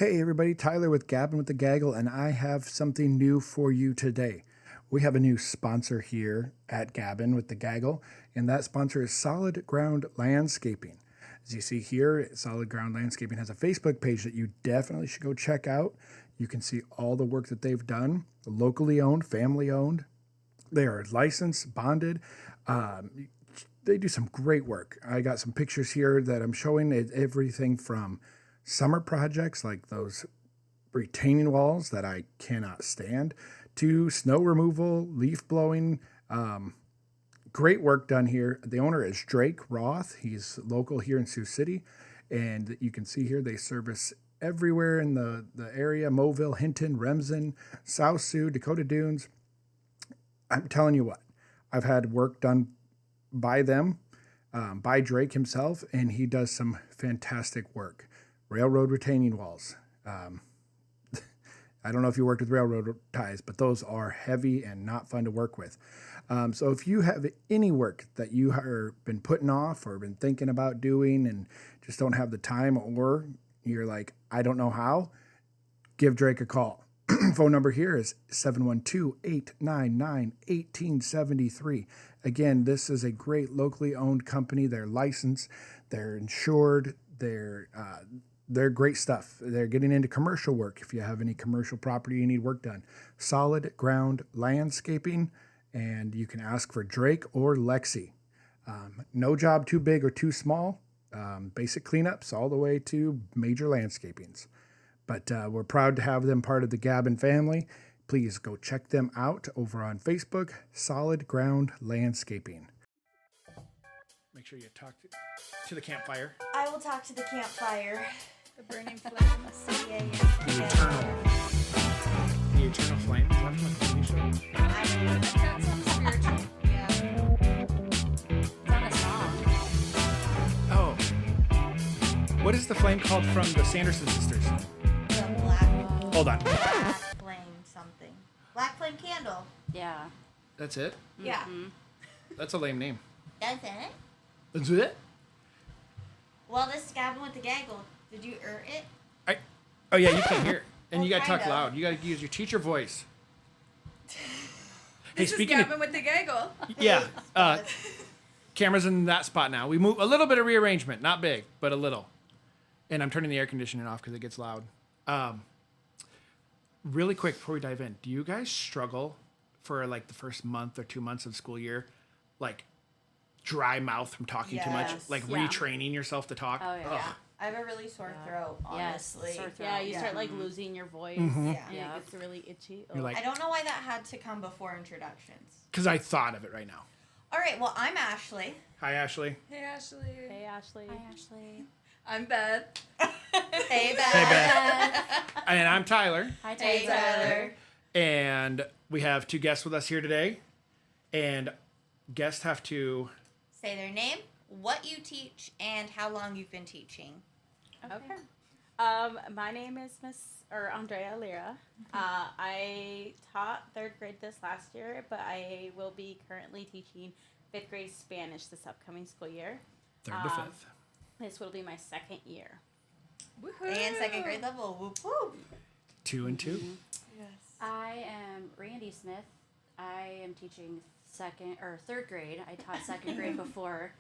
Hey everybody, Tyler with Gabbin with the Gaggle, and I have something new for you today. We have a new sponsor here at Gabbin with the Gaggle, and that sponsor is Solid Ground Landscaping. As you see here, Solid Ground Landscaping has a Facebook page that you definitely should go check out. You can see all the work that they've done, locally owned, family owned. They are licensed, bonded. They do some great work. I got some pictures here that I'm showing. Everything from summer projects like those retaining walls that I cannot stand to snow removal, leaf blowing. Great work done here. The owner is Drake Roth. He's local here in Sioux City. And you can see here they service everywhere in the area: Mobile, Hinton, Remsen, South Sioux, Dakota Dunes. I'm telling you what, I've had work done by them, by Drake himself, and he does some fantastic work. Railroad retaining walls. I don't know if you worked with railroad ties, but those are heavy and not fun to work with. So if you have any work that you have been putting off or been thinking about doing and just don't have the time, or you're like, I don't know how, give Drake a call. Phone number here is 712-899-1873. Again, this is a great locally owned company. They're licensed, they're insured, they're great stuff. They're getting into commercial work. If you have any commercial property you need work done, Solid Ground Landscaping, and you can ask for Drake or Lexi. No job too big or too small. Basic cleanups all the way to major landscapings. But we're proud to have them part of the Gabbin family. Please go check them out over on Facebook, Solid Ground Landscaping. Make sure you talk to the campfire. I will talk to the campfire. The burning flames. The eternal flame. Is that from a TV show? That sounds spiritual. Yeah. It's on a song. Oh. What is the flame called from the Sanderson sisters? The black Hold on. flame something. Black flame candle. Yeah. That's it? Yeah. That's a lame name. That's it. That's it? Well, this is Gabbin with the Gaggle. Did you it? Oh, yeah, you can't hear it. And Well, you got to talk kind of. loud. You got to use your teacher voice. This is Gabbin with the Gaggle. Yeah. Camera's in that spot now. We move a little bit of rearrangement. Not big, but a little. And I'm turning the air conditioning off because it gets loud. Really quick before we dive in, do you guys struggle for like the first month or 2 months of school year? Like dry mouth from talking too much? Yes. Like Yeah. retraining yourself to talk? Oh, yeah. Ugh. I have a really sore throat, Yes, honestly. sore throat. Yeah, you Yeah. start like losing your voice. Yeah. And Yeah. it gets really itchy. You're like, I don't know why that had to come before introductions. because I thought of it right now. All right, well, I'm Ashley. Hi, Ashley. Hey, Ashley. Hey, Ashley. Hi, Ashley. I'm Beth. Hey, Beth. Hey, Beth. And I'm Tyler. Hi, Hey, Tyler. And we have two guests with us here today. And guests have to... Say their name, what you teach, and how long you've been teaching. Okay. My name is Andrea Lira. I taught third grade this last year, but I will be currently teaching fifth grade Spanish this upcoming school year. Third to fifth. This will be my second year. Woohoo. And second grade level. Whoop whoop. 2 and 2. Yes. I am Randy Smith. I am teaching third grade. I taught second grade before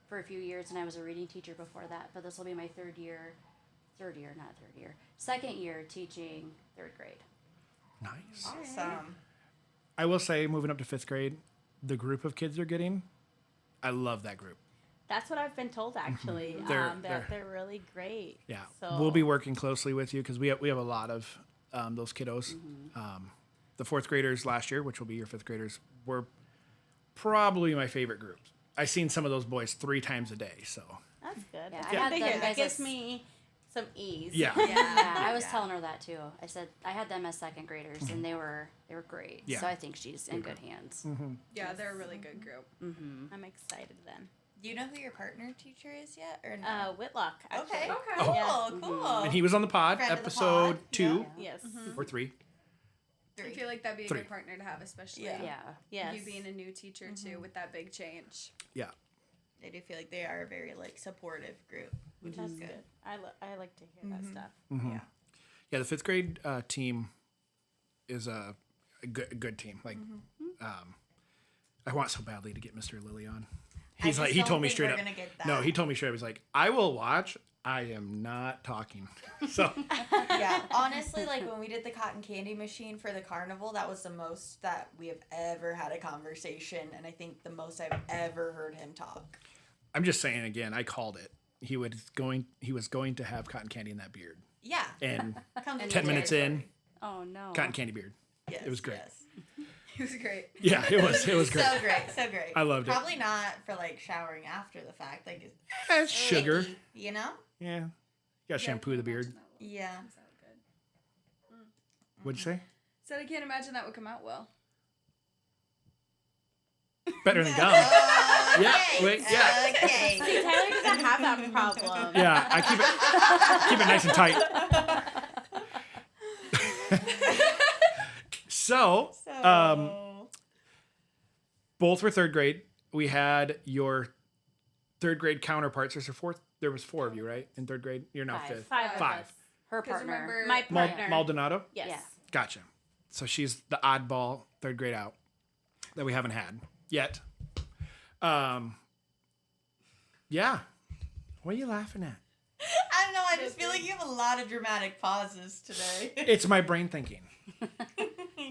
for a few years, and I was a reading teacher before that. But this will be my second year teaching third grade. Nice. Awesome. I will say, moving up to 5th grade, the group of kids they're getting, I love that group. That's what I've been told, actually. They're really great. Yeah. So We'll be working closely with you because we have a lot of those kiddos. The 4th graders last year, which will be your 5th graders, were probably my favorite group. I've seen some of those boys 3 times a day, so. That's good. Yeah, That's I good had to them hear. That as gives a me some ease. Yeah. Yeah, I was telling her that too. I said I had them as second graders, and they were great. Yeah. So I think she's in good hands. Yeah, they're a really good group. I'm excited then. Do you know who your partner teacher is yet, or no? Whitlock, actually. Okay. Okay. Cool. Yeah. Cool. And he was on the pod, Friend of the episode pod. 2 Yes. or 3. I feel like that'd be a 3. good partner to have, especially Yeah. Yeah. Yes. you being a new teacher too with that big change. Yeah. I do feel like they are a very like supportive group, which That's is good. good. I like to hear that stuff. Yeah. Yeah, the 5th grade team is a good team. Like, I want so badly to get Mr. Lilly on. He's just like, he don't told me think straight we're up. gonna get that. No, he told me straight up. He's like, I will watch. I am not talking. So Yeah, honestly, like when we did the cotton candy machine for the carnival, that was the most that we have ever had a conversation, and I think the most I've ever heard him talk. I'm just saying again, I called it. He was going to have cotton candy in that beard. Yeah, And comes with 10 the minutes in, territory. Oh no. cotton candy beard. Yes, It was great. yes. He was great. Yeah, it was great. So great, so great. I loved it. Probably not for like showering after the fact, like it's It's sugar. icky, you know? Yeah. You gotta shampoo the beard. Yeah. Comes out good. What'd you say? Said I can't imagine that would come out well. Better than gum. Yeah, wait, yeah. Okay. See, Tyler doesn't have that problem. Yeah, I keep it nice and tight. So, both were 3rd grade. We had your 3rd grade counterparts. There was 4 of you, right? In 3rd grade? You're now 5th. 5 of 5. us. Her 'Cause partner. remember, My partner. Maldonado? Yes. Yeah. Gotcha. So she's the oddball 3rd grade out that we haven't had yet. Yeah. What are you laughing at? I don't know, I just feel like you have a lot of dramatic pauses today. It's my brain thinking.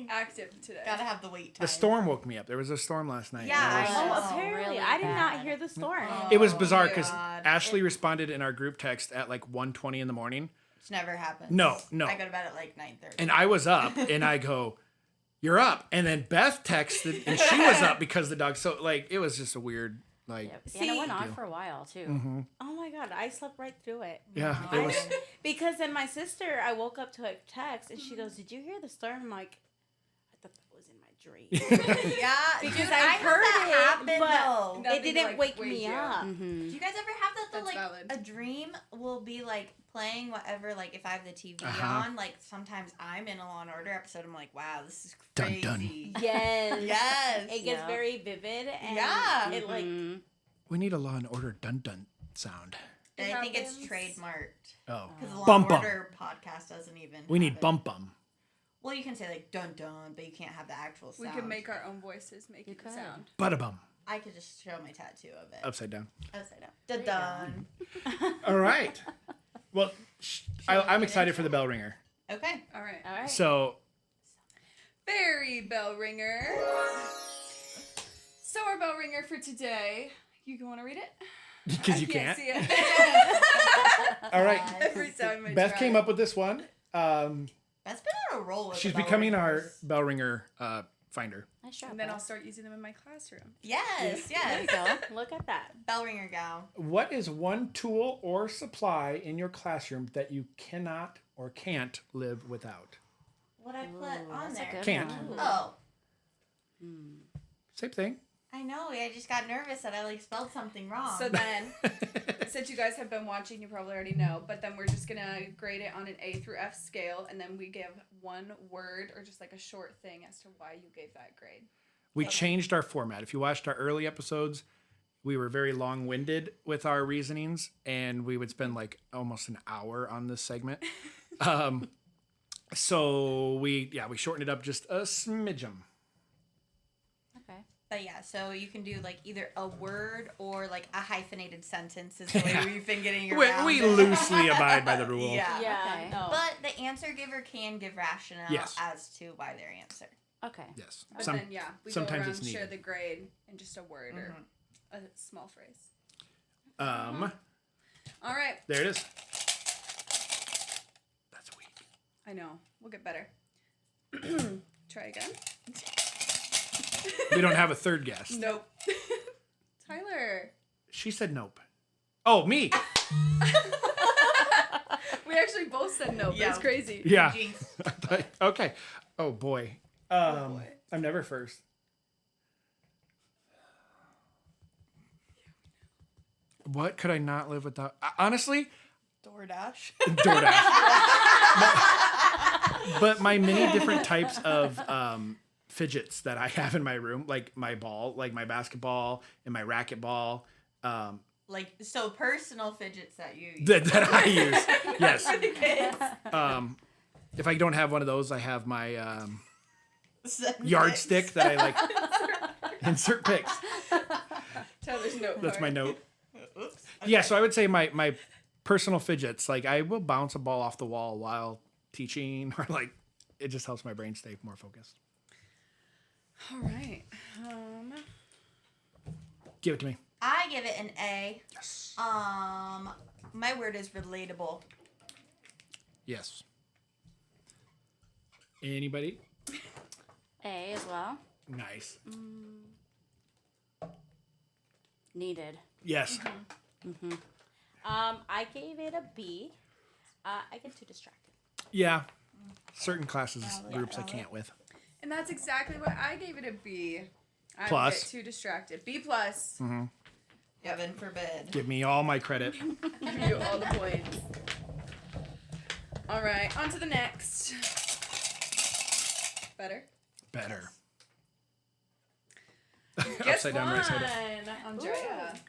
active today. Gotta have the wait time. The storm woke me up. There was a storm last night. Yeah, and it was- I know. Oh, apparently. really I did not bad. hear the storm. It was Oh, bizarre because God. Ashley responded in our group text at like 1:20 in the morning. Which never happens. No. I go to bed at like 9:30. And I was up and I go, "You're up." And then Beth texted and she was up because the dog. So like it was just a weird like Yep. And See- it went on Deal. for a while too. Oh my god, I slept right through it. yeah, I it was didn't- because then my sister, I woke up to a text and she goes, "Did you hear the storm?" I'm like, I thought that was in my dream. yeah, Because dude, I had heard that it, happen, but- though. Nothing It didn't like wake wake me you up. Do Mm-hmm. you guys ever have that though? That's Like valid. a dream will be like playing whatever. Like if I have the TV Uh-huh. on, like sometimes I'm in a Law and Order episode. I'm like, wow, this is Dun, crazy. dun. Yes. Yes. It gets Yeah. very vivid and Yeah. it like Mhm. we need a Law and Order dun dun sound. And I think it's happens. trademarked Oh, because the Law bum and bum. Order podcast doesn't even. We need have it. bum bum. Well, you can say like dun dun, but you can't have the actual We sound. can make our own voices make You it could. sound. Bada bum. I could just show my tattoo of it. Upside down. Upside down. Dun dun. All right. Well, I'm excited for the bell ringer. Okay. All right. all right. So Fairy bell ringer. So our bell ringer for today. You want to read it? because you I can't. see it. All right. Every time I Beth try. came up with this one. That's been on a roll with She's the bell becoming our ringers. bell ringer finder. Nice job. And then Beth. I'll start using them in my classroom. Yes, There yes. you go. Look at that. Bell ringer gal. What is one tool or supply in your classroom that you cannot or can't live without? What I put Ooh, on that's a there. good Can't. one. Oh, Same thing. I know. I just got nervous that I like spelled something wrong. So then, since you guys have been watching, you probably already know, but then we're just going to grade it on an A through F scale, and then we give one word or just like a short thing as to why you gave that grade. We changed our format. If you watched our early episodes, we were very long-winded with our reasonings, and we would spend like almost an hour on this segment. So we shortened it up just a smidgen. Okay. But yeah, so you can do like either a word or like a hyphenated sentence is the way we've been getting around We it. loosely abide by the rule. Yeah. Yeah. Okay. No. But the answer giver can give rationale Yes. as to why their answer. Okay. Yes. But then, yeah, we go sometimes around it's and share needed. the grade in just a word or a small phrase. All All right. there it is. That's weak. I know. We'll get better. Try again. We don't have a third guest. Nope. Tyler. She said nope. Oh, me. We actually both said nope. Yeah. That's crazy. Yeah. Jinx. Okay. Oh boy. boy. I'm never first. What could I not live without? Honestly, DoorDash. DoorDash. But my many different types of fidgets that I have in my room, like my ball, like my basketball and my racquetball, Like, so personal fidgets that you use. that I use. Yes. For the kids. If I don't have one of those, I have my Send yardstick pics. that I like insert pics. Tyler's note That's my card. note. Oops. Yeah, so I would say my personal fidgets, like I will bounce a ball off the wall while teaching, or like it just helps my brain stay more focused. All right. Give it to me. I give it an A. Yes. My word is relatable. Yes. Anybody? A as well. Nice. Needed. Yes. I gave it a B. I get too distracted. Yeah. Certain classes, groups I can't with. And that's exactly what I gave it a B. I Plus. get too distracted. B plus. Heaven forbid. Give me all my credit. Give you all the points. All right, on to the next. Better. Guess Upside down, right side up. Andrea.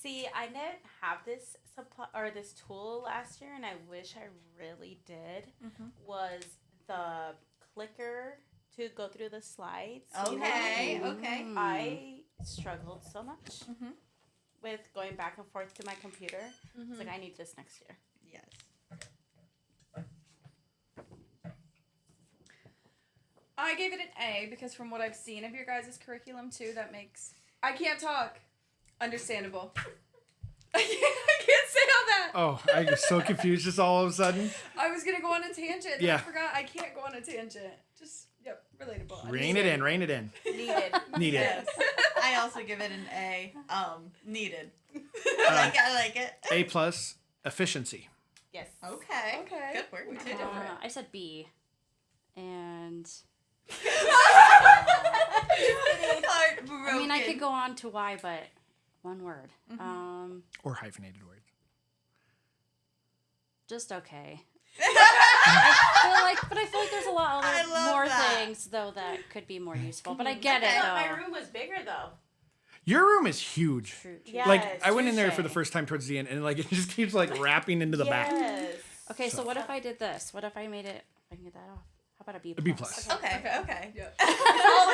See, I didn't have this supply or this tool last year, and I wish I really did. Was the clicker to go through the slides? you know? Okay, okay. I struggled so much with going back and forth to my computer. It's like I need this next year. Yes. I gave it an A because from what I've seen of your guys' curriculum too, that makes I can't talk. Understandable. I can't say all that. Oh, I was so confused just all of a sudden. I was gonna go on a tangent. And Yeah. I forgot I can't go on a tangent. Just relatable. Rein it in. Needed. Needed. Yes. I also give it an A. Needed. I like it. A plus, efficiency. Yes. Okay. Okay. Good work. We did different. I said B. And I mean, I could go on to Y, but one word. Or hyphenated words. Just okay. I feel like there's a lot I other love more that. things though that could be more useful. But I get it Okay. though. My room was bigger though. Your room is huge. True. Yeah. Like Yes, I went in there for the touche. first time towards the end, and like it just keeps like wrapping into the back. Yes. Okay, so what if I did this? What if I made it? I can get that off. How about a B A B plus. Okay. Okay. Yeah.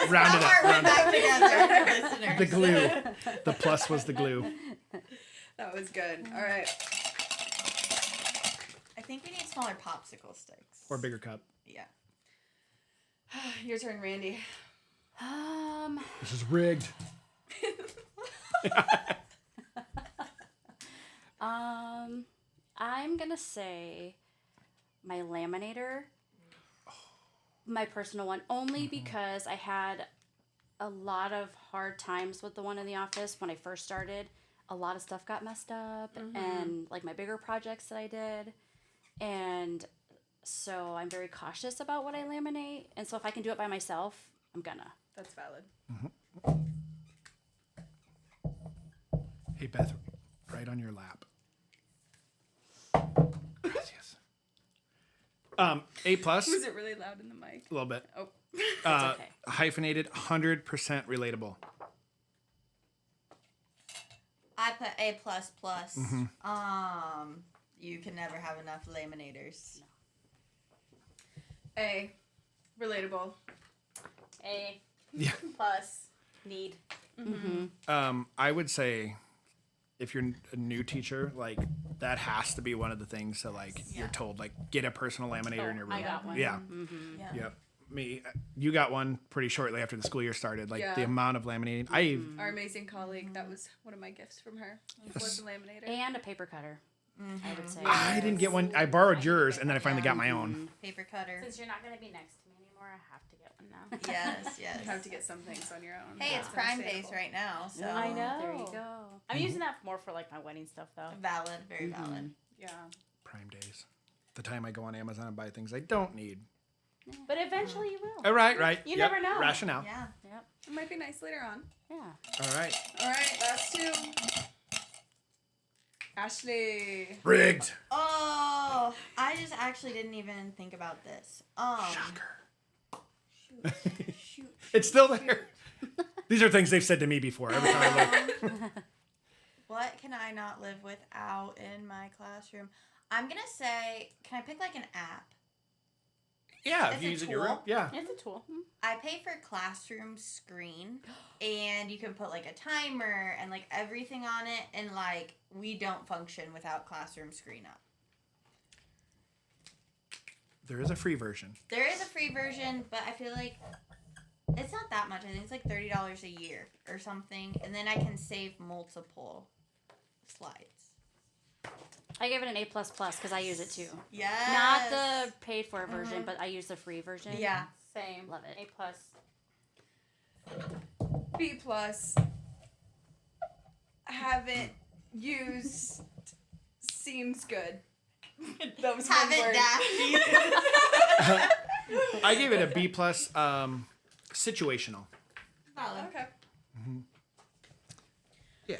Round it up. Round Round back it together, listeners. The glue. The plus was the glue. That was good. All right. I think we need smaller popsicle sticks. Or bigger cup. Yeah. Your turn, Randy. This is rigged. I'm gonna say my laminator, my personal one, only because I had a lot of hard times with the one in the office when I first started. A lot of stuff got messed up, and like my bigger projects that I did, and so I'm very cautious about what I laminate. And so if I can do it by myself, I'm gonna. That's valid. Hey Beth, right on your lap. Gracias. A plus, Was it really loud in the mic? a little bit. Oh. okay. Hyphenated, 100% relatable. I put A plus plus. You can never have enough laminators. A. Relatable. A Yeah. plus need. I would say if you're a new teacher, like that has to be one of the things that like you're told, like get a personal laminator in your room. I got one. Yeah. Yeah. Yep. You got one pretty shortly after the school year started. Like the Yeah. amount of laminating. Our amazing colleague, that was one of my gifts from her. Was the laminator. And a paper cutter, I would say. I didn't get one. I borrowed yours, and then I finally got my own. Paper cutter. Since you're not gonna be next to me anymore, I have to get one now. Yes, yes. You have to get some things on your own. Hey, it's That's Prime Days understandable. right now, so I know. There you go. I'm using that more for like my wedding stuff though. valid, very valid. Yeah. Prime Days. The time I go on Amazon and buy things I don't need. But eventually you will. All right, right. You Yep. never know. Rationale. Yeah. Yep. It might be nice later on. Yeah. All right. All right, last two. Ashley. Rigged. Oh, I just actually didn't even think about this. Shocker. Shoot. It's still there. These are things they've said to me before. Every time I look. What can I not live without in my classroom? I'm gonna say, can I pick like an app? Yeah, It's if you a use it in your room. tool. Yeah. It's a tool. I pay for Classroom Screen, and you can put like a timer and like everything on it, and like we don't function without Classroom Screen up. There is a free version. There is a free version, but I feel like it's not that much. I think it's like $30 a year or something, and then I can save multiple slides. I gave it an A++ because I use it too. Yes. Not the paid for version, but I use the free version. Yeah. Same. Love it. A+. B+. Haven't used. Seems good. That was Have one it word. dashed. I gave it a B+. Situational. Valid. Okay. Yeah.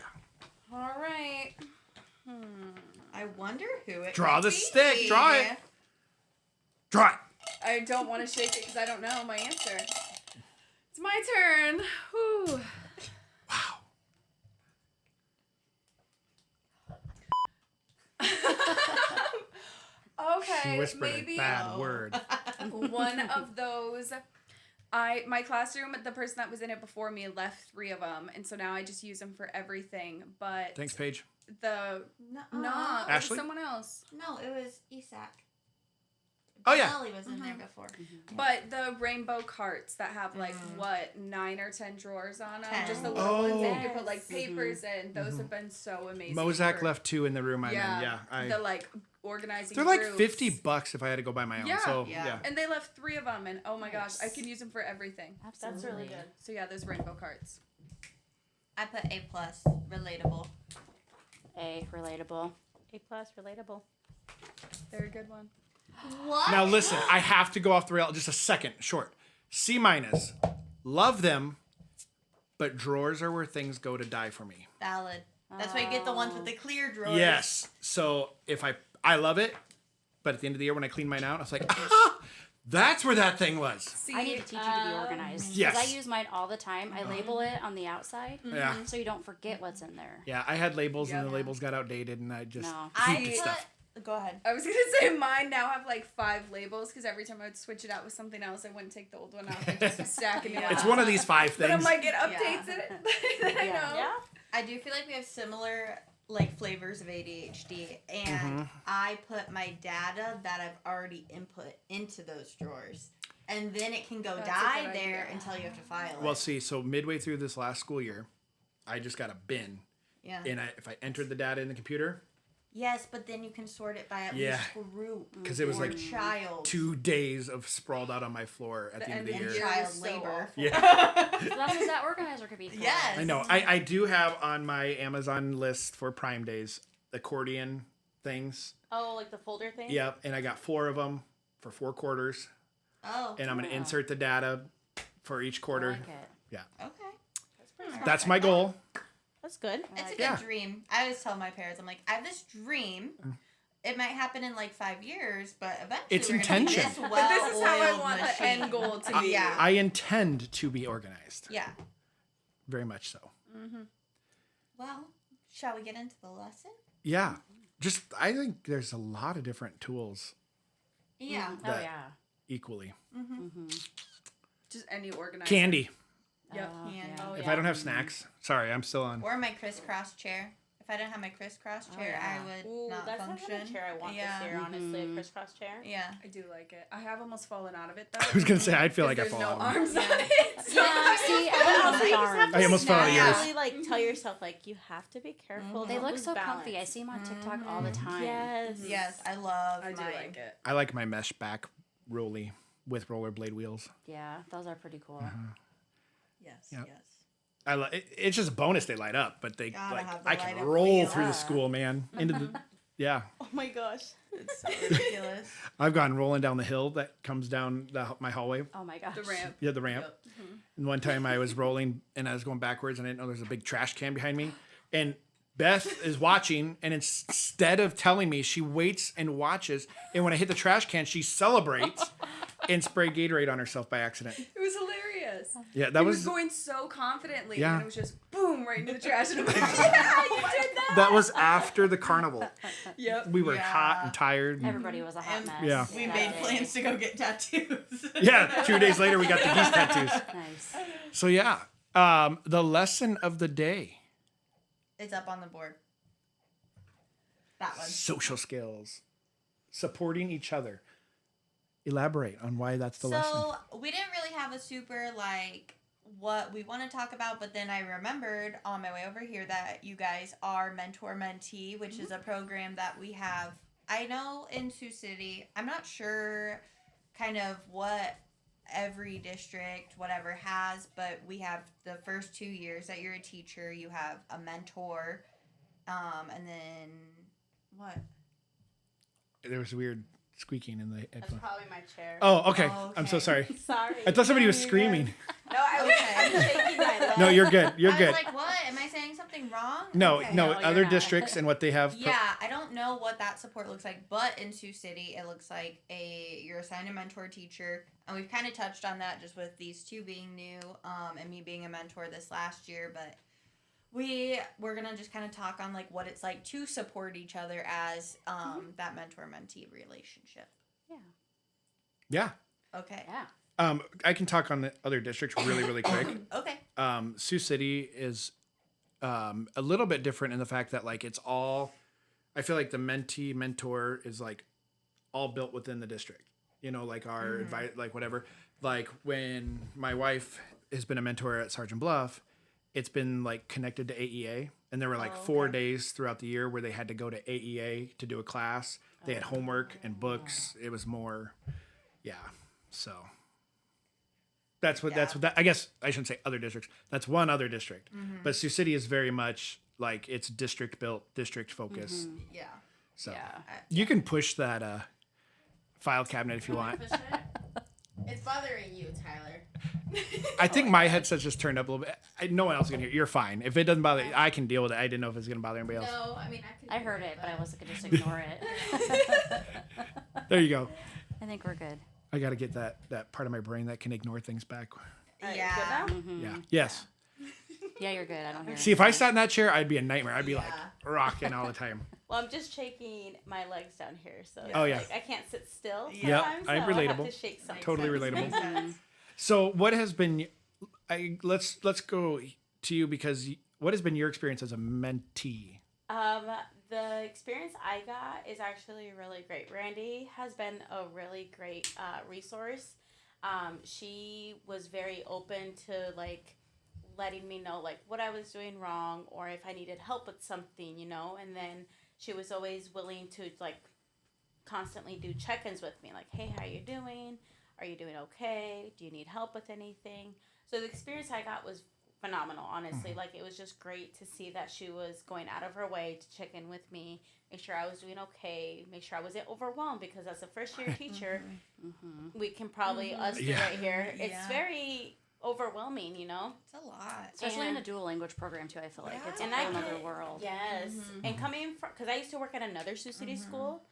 All right. I wonder who it Draw might the be. stick. Draw it. Draw it. I don't want to shake it because I don't know my answer. It's my turn. Whew. Wow. Okay, She whispered maybe a bad word. one of those. My classroom, the person that was in it before me left 3 of them, and so now I just use them for everything. But Thanks, Paige. the No. it was Ashley? someone else. No, it was Isak. Oh, yeah. Ellie was in there before. But the rainbow carts that have like what 9 or 10 drawers on them, 10. just the little ones that you can put Yes. like papers in. Those have been so amazing. Mozak for- left 2 in the room I'm in. Yeah. the like organizing. They're like groups. $50 if I had to go buy my own. Yeah. So Yeah. yeah. And they left 3 of them, and oh my gosh, I Nice. can use them for everything. Absolutely. That's really good. So yeah, those rainbow carts. I put A+, relatable. A, relatable. A+, relatable. They're a good one. What? Now listen, I have to go off the rail just a second. Short. C-. Love them, but drawers are where things go to die for me. Valid. That's why you get the ones with the clear drawers. Yes. So if I love it, but at the end of the year when I clean mine out, I was like, ah, that's where that thing was. See, I need to teach you to be organized. Because Yes. I use mine all the time. I label it on the outside Yeah. so you don't forget what's in there. Yeah, I had labels and Yep. the labels got outdated and I just No. I keep the stuff. put... Go ahead. I was gonna say mine now have like 5 labels because every time I would switch it out with something else, I wouldn't take the old one out and just be stacking it. It's up. one of these 5 But I things. might get updates in it that I know. Yeah. I do feel like we have similar like flavors of ADHD, and I put my data that I've already input into those drawers, and then it can go That's a die good there idea. until you have to file Well, it. see, so midway through this last school year, I just got a bin. Yeah. And if I entered the data in the computer, Yes, but then you can sort it by at Yeah. least group 'Cause it was or like child 2 days of sprawled out on my floor at the end of the ending year. year child was so labor. awful. Yeah. So that's what that organizer could be for. Yes. I know. I do have on my Amazon list for Prime Days accordion things. Oh, like the folder thing? Yep. And I got 4 of them for 4 quarters. Oh. And I'm going to Wow. insert the data for each I quarter. like it. Okay. That's pretty smart. That's my goal. That's good. It's a good Yeah. dream. I always tell my parents, I'm like, I have this dream. It might happen in like 5 years, but eventually It's we're gonna be intention. this But this is how I well-oiled want machine. the end goal to be. Yeah. I intend to be organized. Yeah. Very much so. Well, shall we get into the lesson? Yeah. Just, I think there's a lot of different tools Yeah. Oh, That- yeah. equally. Just any organizer. Candy. Yep. Oh, Candy. yeah. Oh, If yeah. I don't have snacks, sorry, I'm still on. Or my crisscross chair. If I didn't have my crisscross chair, yeah. I would Ooh, not that's the function. kind of chair I want Yeah. this year, honestly. A crisscross chair. Yeah. I do like it. I have almost fallen out of it though. I was going to say, I'd feel like I there's fall no out. arms on Yeah. it. So Yeah, see, But I also, love you just have arms. to I almost fell out of yours. really, like, tell yourself, like, you have to be careful. They don't look lose so balance. comfy. I see them on TikTok all the time. Yes. Yes, I love I do mine. like it. I like my mesh back rolly with rollerblade wheels. Yeah, those are pretty cool. Yes, Yep. yes. It's just a bonus they light up, but they Gotta like have the I can light up roll wheel. through the school, man. Into the yeah. Oh my gosh. It's so ridiculous. I've gone rolling down the hill that comes down my hallway. Oh my gosh. The ramp. Yeah, the ramp. Yep. And one time I was rolling and I was going backwards and I didn't know there's a big trash can behind me. And Beth is watching, and instead of telling me, she waits and watches. And when I hit the trash can, she celebrates and spray Gatorade on herself by accident. It was hilarious. Yeah, He that was was going so confidently, Yeah. and it was just boom right into the trash. And I'm like, Yeah, you did that. that was after the carnival. yep. We were Yeah. hot and tired. And, Everybody was a hot And mess. Yeah. We that made day. plans to go get tattoos. yeah, 2 days later we got the geese tattoos. Nice. So yeah, the lesson of the day: It's up on the board. That one. social skills, supporting each other. Elaborate on why that's the lesson. So we didn't really have a super like what we want to talk about, but then I remembered on my way over here that you guys are mentor mentee, which is a program that we have. I know in Sioux City, I'm not sure kind of what every district whatever has, but we have the first 2 years that you're a teacher, you have a mentor, and then what? There was weird squeaking in the That's headphone. probably my chair. Oh, okay. Oh, I'm so okay. sorry. Sorry. I thought somebody No, was you're screaming. good. No, I'm shaking my leg. No, you're good. You're I good. was like, what? Am I saying something wrong? No, Okay. no, No, you're other not. districts and what they have. Yeah, I don't know what that support looks like, but in Sioux City, it looks like you're assigned a mentor teacher, and we've kind of touched on that just with these two being new, and me being a mentor this last year. But we're gonna just kind of talk on like what it's like to support each other as that mentor mentee relationship. Yeah. Okay. Yeah. I can talk on the other districts really quick. Okay. Sioux City is a little bit different in the fact that like it's all. I feel like the mentee mentor is like all built within the district. You know, like our advice, like whatever. Like when my wife has been a mentor at Sergeant Bluff, it's been like connected to AEA, and there were like 4 days throughout the year where they had to go to AEA to do a class. They had homework and books. It was more, yeah. So that's what I guess I shouldn't say other districts. That's one other district, but Sioux City is very much like it's district built, district focused. Yeah. So Yeah. you can push that file cabinet if you want. Push it. It's bothering you, Tyler. I think my headset's just turned up a little bit. No one else can hear. You're fine. If it doesn't bother, I can deal with it. I didn't know if it's gonna bother anybody else. No, I mean I can. I heard it, but I wasn't going to just ignore it. There you go. I think we're good. I got to get that part of my brain that can ignore things back. Alright, Yeah. good now? Yeah. Yes. Yeah, you're good. I don't hear See, if I sat in that chair, I'd be a nightmare. I'd be like Yeah. rocking all the time. Well, I'm just shaking my legs down here, so it's Oh, yeah. like I can't sit still. Yeah. Sometimes, I'm so I have relatable. to shake something. Totally Makes relatable. sense. So, what has been? Let's go to you because what has been your experience as a mentee? The experience I got is actually really great. Randy has been a really great resource. She was very open to like letting me know like what I was doing wrong or if I needed help with something, you know. And then she was always willing to like constantly do check-ins with me, like, hey, how you doing? Are you doing okay? Do you need help with anything? So the experience I got was phenomenal, honestly. Like, it was just great to see that she was going out of her way to check in with me, make sure I was doing okay, make sure I wasn't overwhelmed, because as a first-year teacher, we can probably, us two Yeah. right here, it's Yeah. very overwhelming, you know? It's a lot. Especially in And- a dual language program too. I feel like it's a And whole I other could- world. Yes. And coming from, because I used to work at another Sioux City school,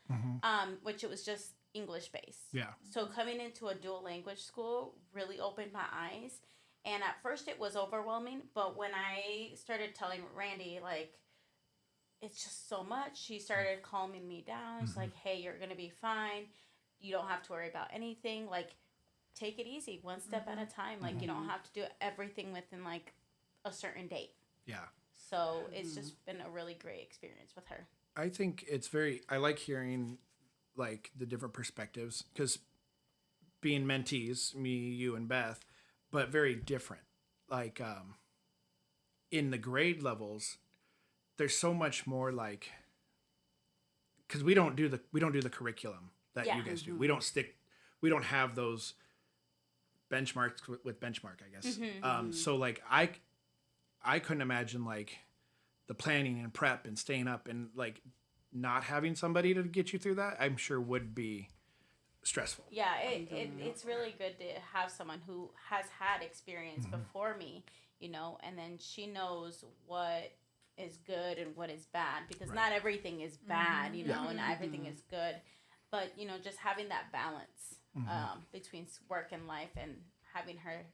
which it was just English based. Yeah. So coming into a dual language school really opened my eyes. And at first it was overwhelming, but when I started telling Randy, like, it's just so much, she started calming me down. She's like, hey, you're going to be fine. You don't have to worry about anything. Like, take it easy, one step at a time. Like, you don't have to do everything within, like, a certain date. Yeah. So it's just been a really great experience with her. I think it's I like hearing like the different perspectives because being mentees, me, you, and Beth, but very different. Like in the grade levels, there's so much more like because we don't do the curriculum that Yeah. you guys do. We don't have those benchmarks with benchmark, I guess. So like I couldn't imagine like the planning and prep and staying up and like not having somebody to get you through that. I'm sure would be stressful. Yeah, it's really good to have someone who has had experience before me, you know, and then she knows what is good and what is bad, because not everything is bad, you know, and everything is good. But, you know, just having that balance between work and life and having her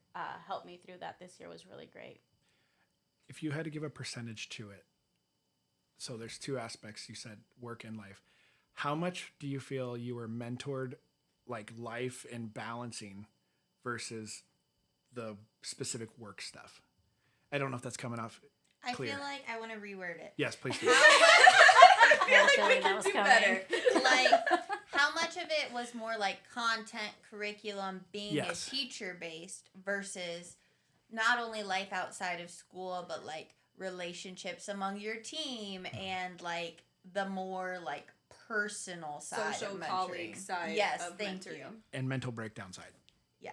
help me through that this year was really great. If you had to give a percentage to it, so there's two aspects you said, work and life. How much do you feel you were mentored, like life and balancing, versus the specific work stuff? I don't know if that's coming off I clear. feel like I want to reword it. Yes, please do. I feel like feeling we that can was do coming. better. Like, how much of it was more like content, curriculum, being Yes. a teacher based versus not only life outside of school, but like relationships among your team and like the more like personal side Social of mentoring. colleague side Yes, of thank mentoring. you. And mental breakdown side.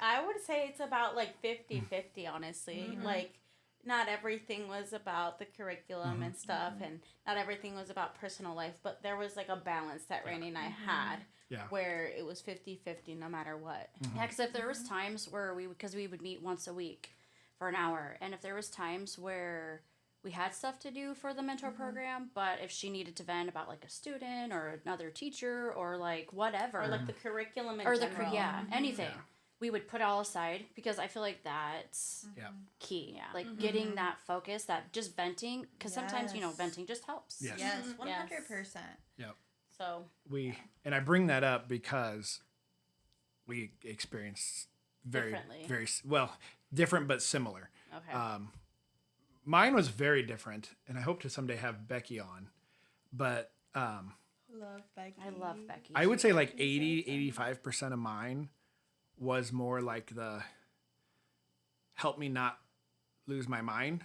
I would say it's about like 50-50, honestly. Mhm. Like, not everything was about the curriculum and stuff, and not everything was about personal life, but there was like a balance that Randy and I had Yeah. where it was 50-50 no matter what. Yeah, because if there was times where we would meet once a week for an hour, and if there was times where we had stuff to do for the mentor program, but if she needed to vent about like a student or another teacher or like whatever, Or like the curriculum in or the general. anything, Yeah. we would put all aside because I feel like that's Yeah. key. Yeah, like getting that focus, that just venting, because sometimes Yes. venting just helps. Yes. Yes, Mhm. 100%. Yep. So, And I bring that up because we experienced Differently. different but similar. okay. Mine was very different, and I hope to someday have Becky on. But Love Becky. I love Becky. I would say like 85% of mine was more like the help me not lose my mind.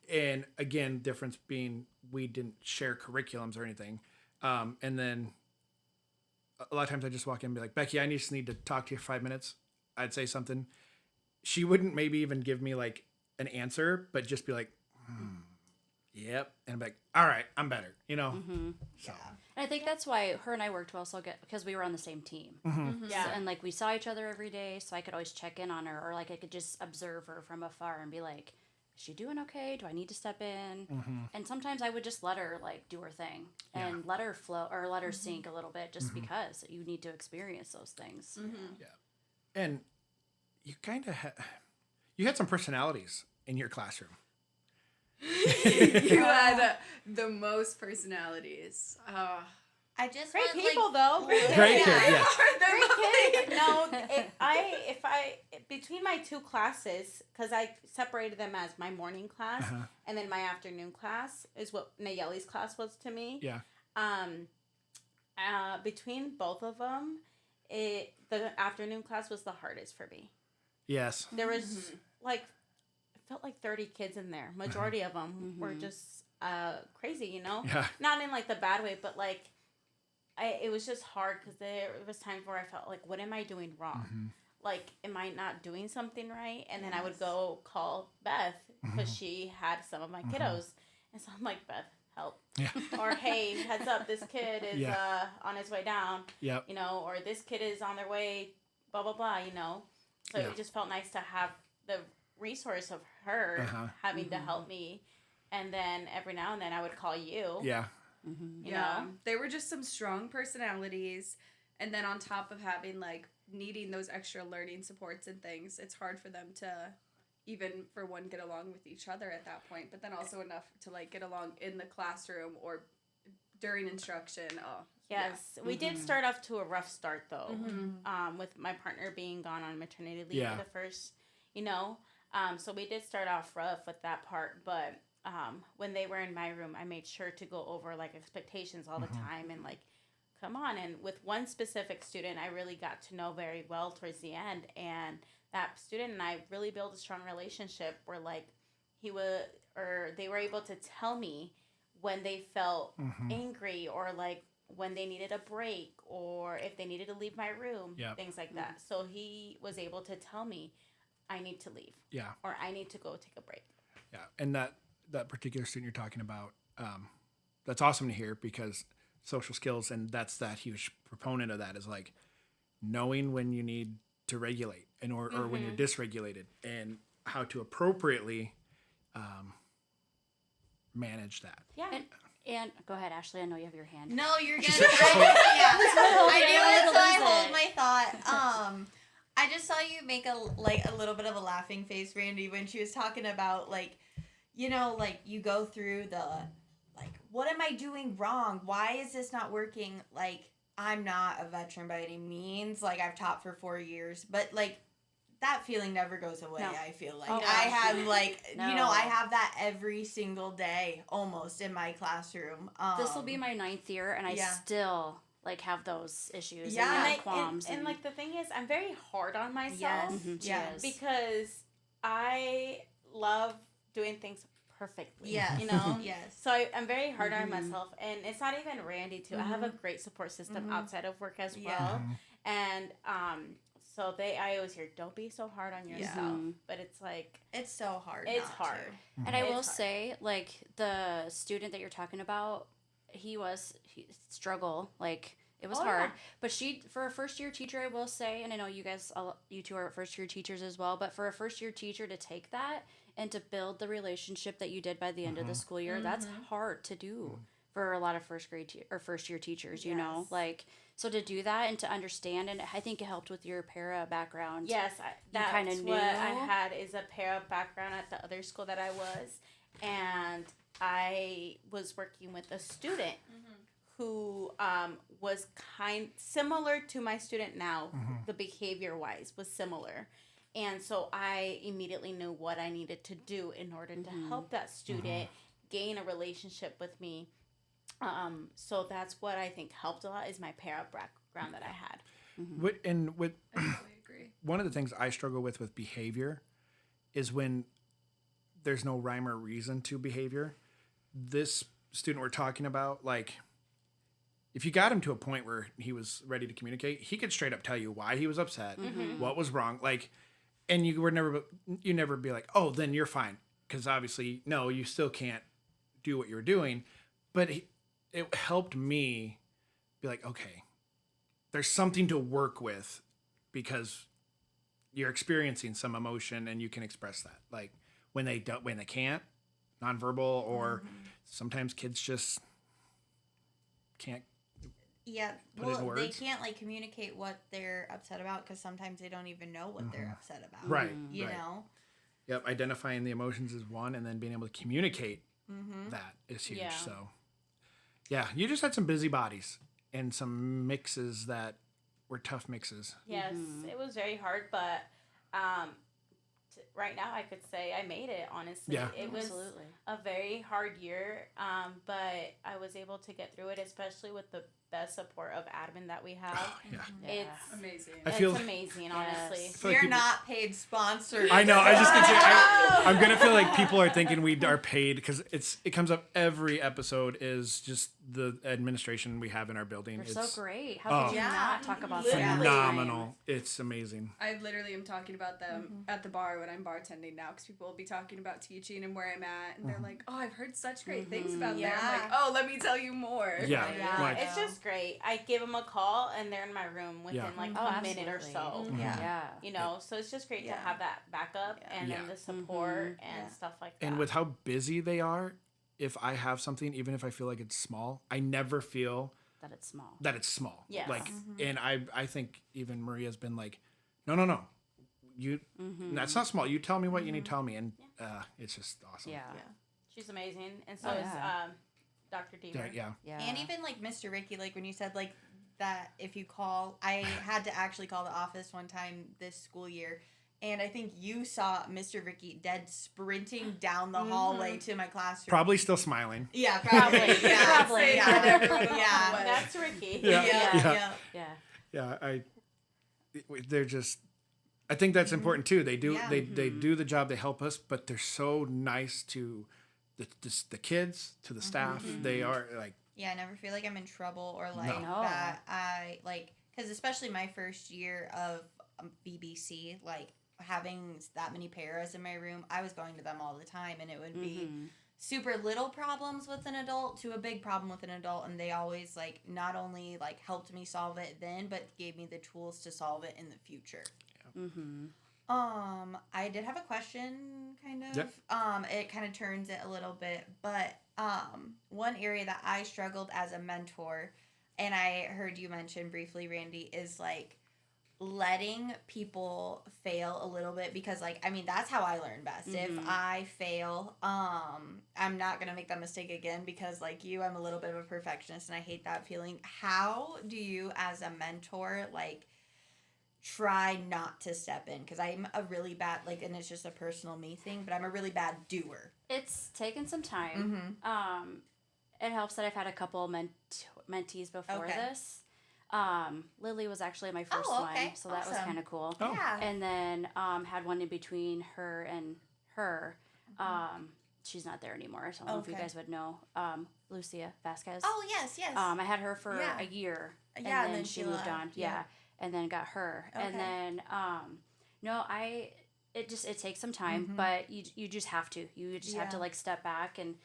And again, difference being we didn't share curriculums or anything. And then a lot of times I just walk in and be like, Becky, I just need to talk to you for 5 minutes. I'd say something. She wouldn't maybe even give me like an answer, but just be like, yep. And I'm like, all right, I'm better, So, And I think that's why her and I worked well because we were on the same team. Yeah. And like we saw each other every day, so I could always check in on her, or like I could just observe her from afar and be like, is she doing okay? Do I need to step in? And sometimes I would just let her like do her thing and let her flow or let her sink a little bit, just because you need to experience those things. and you kind of you had some personalities in your classroom. You had the most personalities. I just Great want, people, like, though. Great Great kids. kids, yes. Great kids. No, if I between my two classes, because I separated them as my morning class and then my afternoon class is what Nayeli's class was to me. Yeah. Between both of them, the afternoon class was the hardest for me. Yes. There was like, it felt like 30 kids in there. Majority of them were just crazy, Yeah. Not in like the bad way, but like, it was just hard because there was times where I felt like, what am I doing wrong? Like, am I not doing something right? And then I would go call Beth because she had some of my kiddos. And so I'm like, Beth, help. Yeah. Or, hey, heads up, this kid is on his way down. Yep. Or this kid is on their way, blah, blah, blah, So Yeah. it just felt nice to have the resource of her having to help me. And then every now and then I would call you. Yeah. You know? They were just some strong personalities. And then on top of having, like, needing those extra learning supports and things, it's hard for them to even, for one, get along with each other at that point. But then also enough to, like, get along in the classroom or during instruction. Oh, Yes, we did start off to a rough start though, with my partner being gone on maternity leave Yeah. for the first, so we did start off rough with that part. But when they were in my room, I made sure to go over like expectations all the time and like, come on. And with one specific student, I really got to know very well towards the end, and that student and I really built a strong relationship where like they were able to tell me when they felt angry or like when they needed a break or if they needed to leave my room, things like that. So he was able to tell me, I need to leave. Yeah. Or I need to go take a break. Yeah. And that particular student you're talking about, that's awesome to hear because social skills, and that's that huge proponent of that, is like knowing when you need to regulate and or when you're dysregulated and how to appropriately manage that. Yeah. And go ahead, Ashley. I know you have your hand. No, you're good. I do it so I hold it. my thought. I just saw you make a little bit of a laughing face, Randy, when she was talking about like, you know, like you go through the like, what am I doing wrong? Why is this not working? Like, I'm not a veteran by any means. Like, I've taught for 4 years, but like that feeling never goes away. No. I feel like Oh, I gosh. have like No. you know, I have that every single day almost in my classroom. This will be my 9th year, and I yeah. still like have those issues Yeah. and And, qualms. and like the thing is, I'm very hard on myself Yes. Mhm, she Yeah. is. because I love doing things perfectly. Yes. You know? Yes. So I'm very hard on Mhm. myself, and it's not even Randy too. I have a great support system outside of work as well, and so I always hear, don't be so hard on yourself, but it's like It's so hard. it's not hard. to. And I It's will hard. say, like, the student that you're talking about, he struggle, like, it was Oh, hard. yeah. But for a first year teacher, I will say, and I know you guys, you two are first year teachers as well, but for a first year teacher to take that and to build the relationship that you did by the end of the school year, that's hard to do for a lot of first year teachers, you know, Yes. like, so to do that and to understand, and I think it helped with your para background. Yes, that's kinda what I knew. had is a para background at the other school that I was, and I was working with a student who was similar to my student now. The behavior wise was similar, and so I immediately knew what I needed to do in order to help that student gain a relationship with me. So that's what I think helped a lot is my para background that I had. With I totally agree. one of the things I struggle with behavior is when there's no rhyme or reason to behavior. This student we're talking about, like, if you got him to a point where he was ready to communicate, he could straight up tell you why he was upset, what was wrong, like, and you never be like, oh, then you're fine, because obviously, no, you still can't do what you're doing, but it helped me be like, okay, there's something to work with because you're experiencing some emotion and you can express that. Like when they can't, nonverbal, or sometimes kids just can't. Yeah, Put it in well, they words. can't like communicate what they're upset about because sometimes they don't even know what they're upset about. Right. You right. know. Yep. Identifying the emotions is one, and then being able to communicate that is huge. Yeah. So, yeah, you just had some busybodies and some mixes that were tough mixes. Yes, it was very hard, but right now I could say I made it. Honestly, Yeah. it was Absolutely. a very hard year, but I was able to get through it, especially with the best support of admin that we have. Yeah. It's Amazing. I feel- it's amazing, honestly. feel We're like people- not paid sponsors. I know. I was just gonna say. I'm gonna feel like people are thinking we are paid because it comes up every episode. Is just the administration we have in our building. You're It's so great. How could you Yeah. not talk about Literally. that? phenomenal. It's amazing. I literally am talking about them at the bar when I'm bartending now because people will be talking about teaching and where I'm at, and they're like, "Oh, I've heard such great things about them." I'm Yeah. like, "Oh, let me tell you more." Yeah. Yeah, Like- it's just great. I give them a call and they're in my room within Yeah. like Oh, a minute or absolutely. so. Yeah. Yeah. You know, so it's just great to Yeah. have that backup and Yeah. then the support and Yeah. stuff like that. And with how busy they are, if I have something, even if I feel like it's small, I never feel That it's small. that it's small. Yes. Like, and I think even Maria's been like, no. You, that's not small. You tell me what you need to tell me. And it's just awesome. Yeah. She's amazing, and so Oh, is yeah. Dr. Deaver. Yeah. Yeah. And even like Mr. Ricky, like when you said like that, if you call, I had to actually call the office one time this school year. And I think you saw Mr. Ricky dead sprinting down the hallway to my classroom. Probably still smiling. Yeah, probably. Probably. Yeah, Probably. Yeah. Yeah. That's Ricky. Yeah. Yeah. Yeah. Yeah. They're just, I think that's important too. They do, Yeah. they do the job. They help us, but they're so nice to the kids, to the staff. They are like, Yeah, I never feel like I'm in trouble or like No. that. I like, because especially my first year of BBC, like having that many paras in my room, I was going to them all the time, and it would be super little problems with an adult to a big problem with an adult, and they always like not only like helped me solve it then, but gave me the tools to solve it in the future. Mm-hmm. I did have a question, kind of. Yep. It kind of turns it a little bit, but one area that I struggled as a mentor, and I heard you mention briefly, Randy, is like letting people fail a little bit, because like, I mean, that's how I learn best. If I fail, I'm not gonna make that mistake again, because like you, I'm a little bit of a perfectionist and I hate that feeling. How do you as a mentor like try not to step in? Because I'm a really bad, like, and it's just a personal me thing, but I'm a really bad doer. It's taken some time. It helps that I've had a couple mentees before Okay. this. Lily was actually my first okay. one, so that was Awesome. kind of cool. Oh. Yeah. And then had one in between her and her. She's not there anymore. I don't know if you Okay. guys would know. Lucia Vasquez. Oh, yes, yes. I had her for Yeah. a year. Yeah, And then she moved left. on. Yeah. And then got her. Okay. And then it takes some time, but you just have to. You just have to like step back, and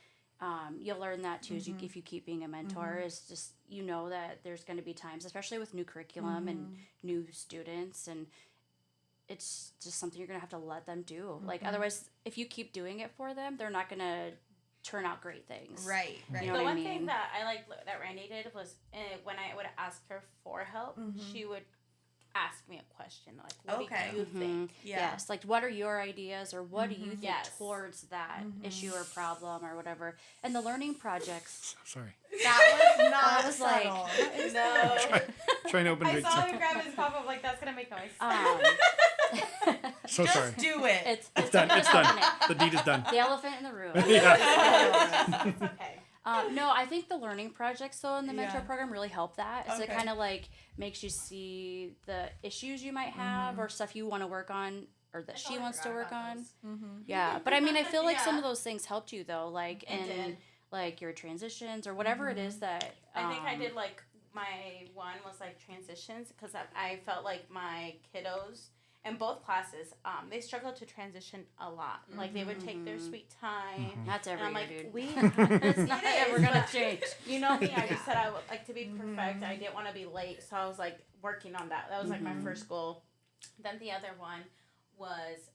you'll learn that too if you keep being a mentor. Is just that there's going to be times, especially with new curriculum and new students, and it's just something you're going to have to let them do. Like otherwise, if you keep doing it for them, they're not going to turn out great things. Right. You know The what I one thing mean? that I like that Randy did was when I would ask her for help, she would ask me a question like, "What Okay. do you think?" Yeah. Yes, like what are your ideas, or what do you think Yes. towards that issue or problem or whatever. And the learning projects, Sorry. That was not That was like- subtle. No. Trying to open I big. saw him grab his pop up like that's gonna make noise. So Just sorry. do it. it's Done. It's done. happening. The deed is done. The elephant in the room. Yeah. It's okay. No, I think the learning projects though in the mentor Yeah. program really help that. So it Okay. kind of like makes you see the issues you might have or stuff you want to work on or that she totally wants to forgot work about on. those. Yeah, but I mean, I feel like some Yeah. of those things helped you though, like It in did. like your transitions or whatever it is that. I think I did like my one was like transitions because I felt like my kiddos in both classes they struggled to transition a lot. Like they would take their sweet time. That's And every I'm year, like, dude. we It's not It is, ever gonna but- change. You know me, I just said I would like to be perfect. I didn't want to be late, so I was like working on that. That was like my first goal. Then the other one was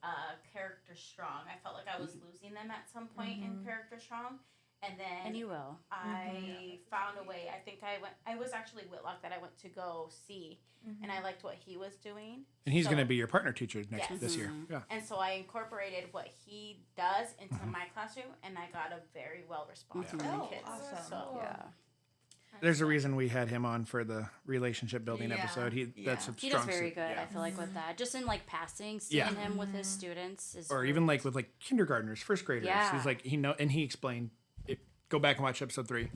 character strong. I felt like I was losing them at some point in character strong, and then And you will. I found a way. I think I was actually Whitlock that I went to go see, and I liked what he was doing. And he's So- going to be your partner teacher Yes. this year. Yeah. And so I incorporated what he does into my classroom, and I got a very well response from Oh, the kids. awesome. So Yeah. There's a reason we had him on for the relationship building Yeah. episode. That's a He strong does very suit. good. Yeah. I feel like with that, just in like passing, Yeah. seeing him with his students is. Or even like with like kindergartners, first graders. Yeah. He's like he explained it. Go back and watch episode 3.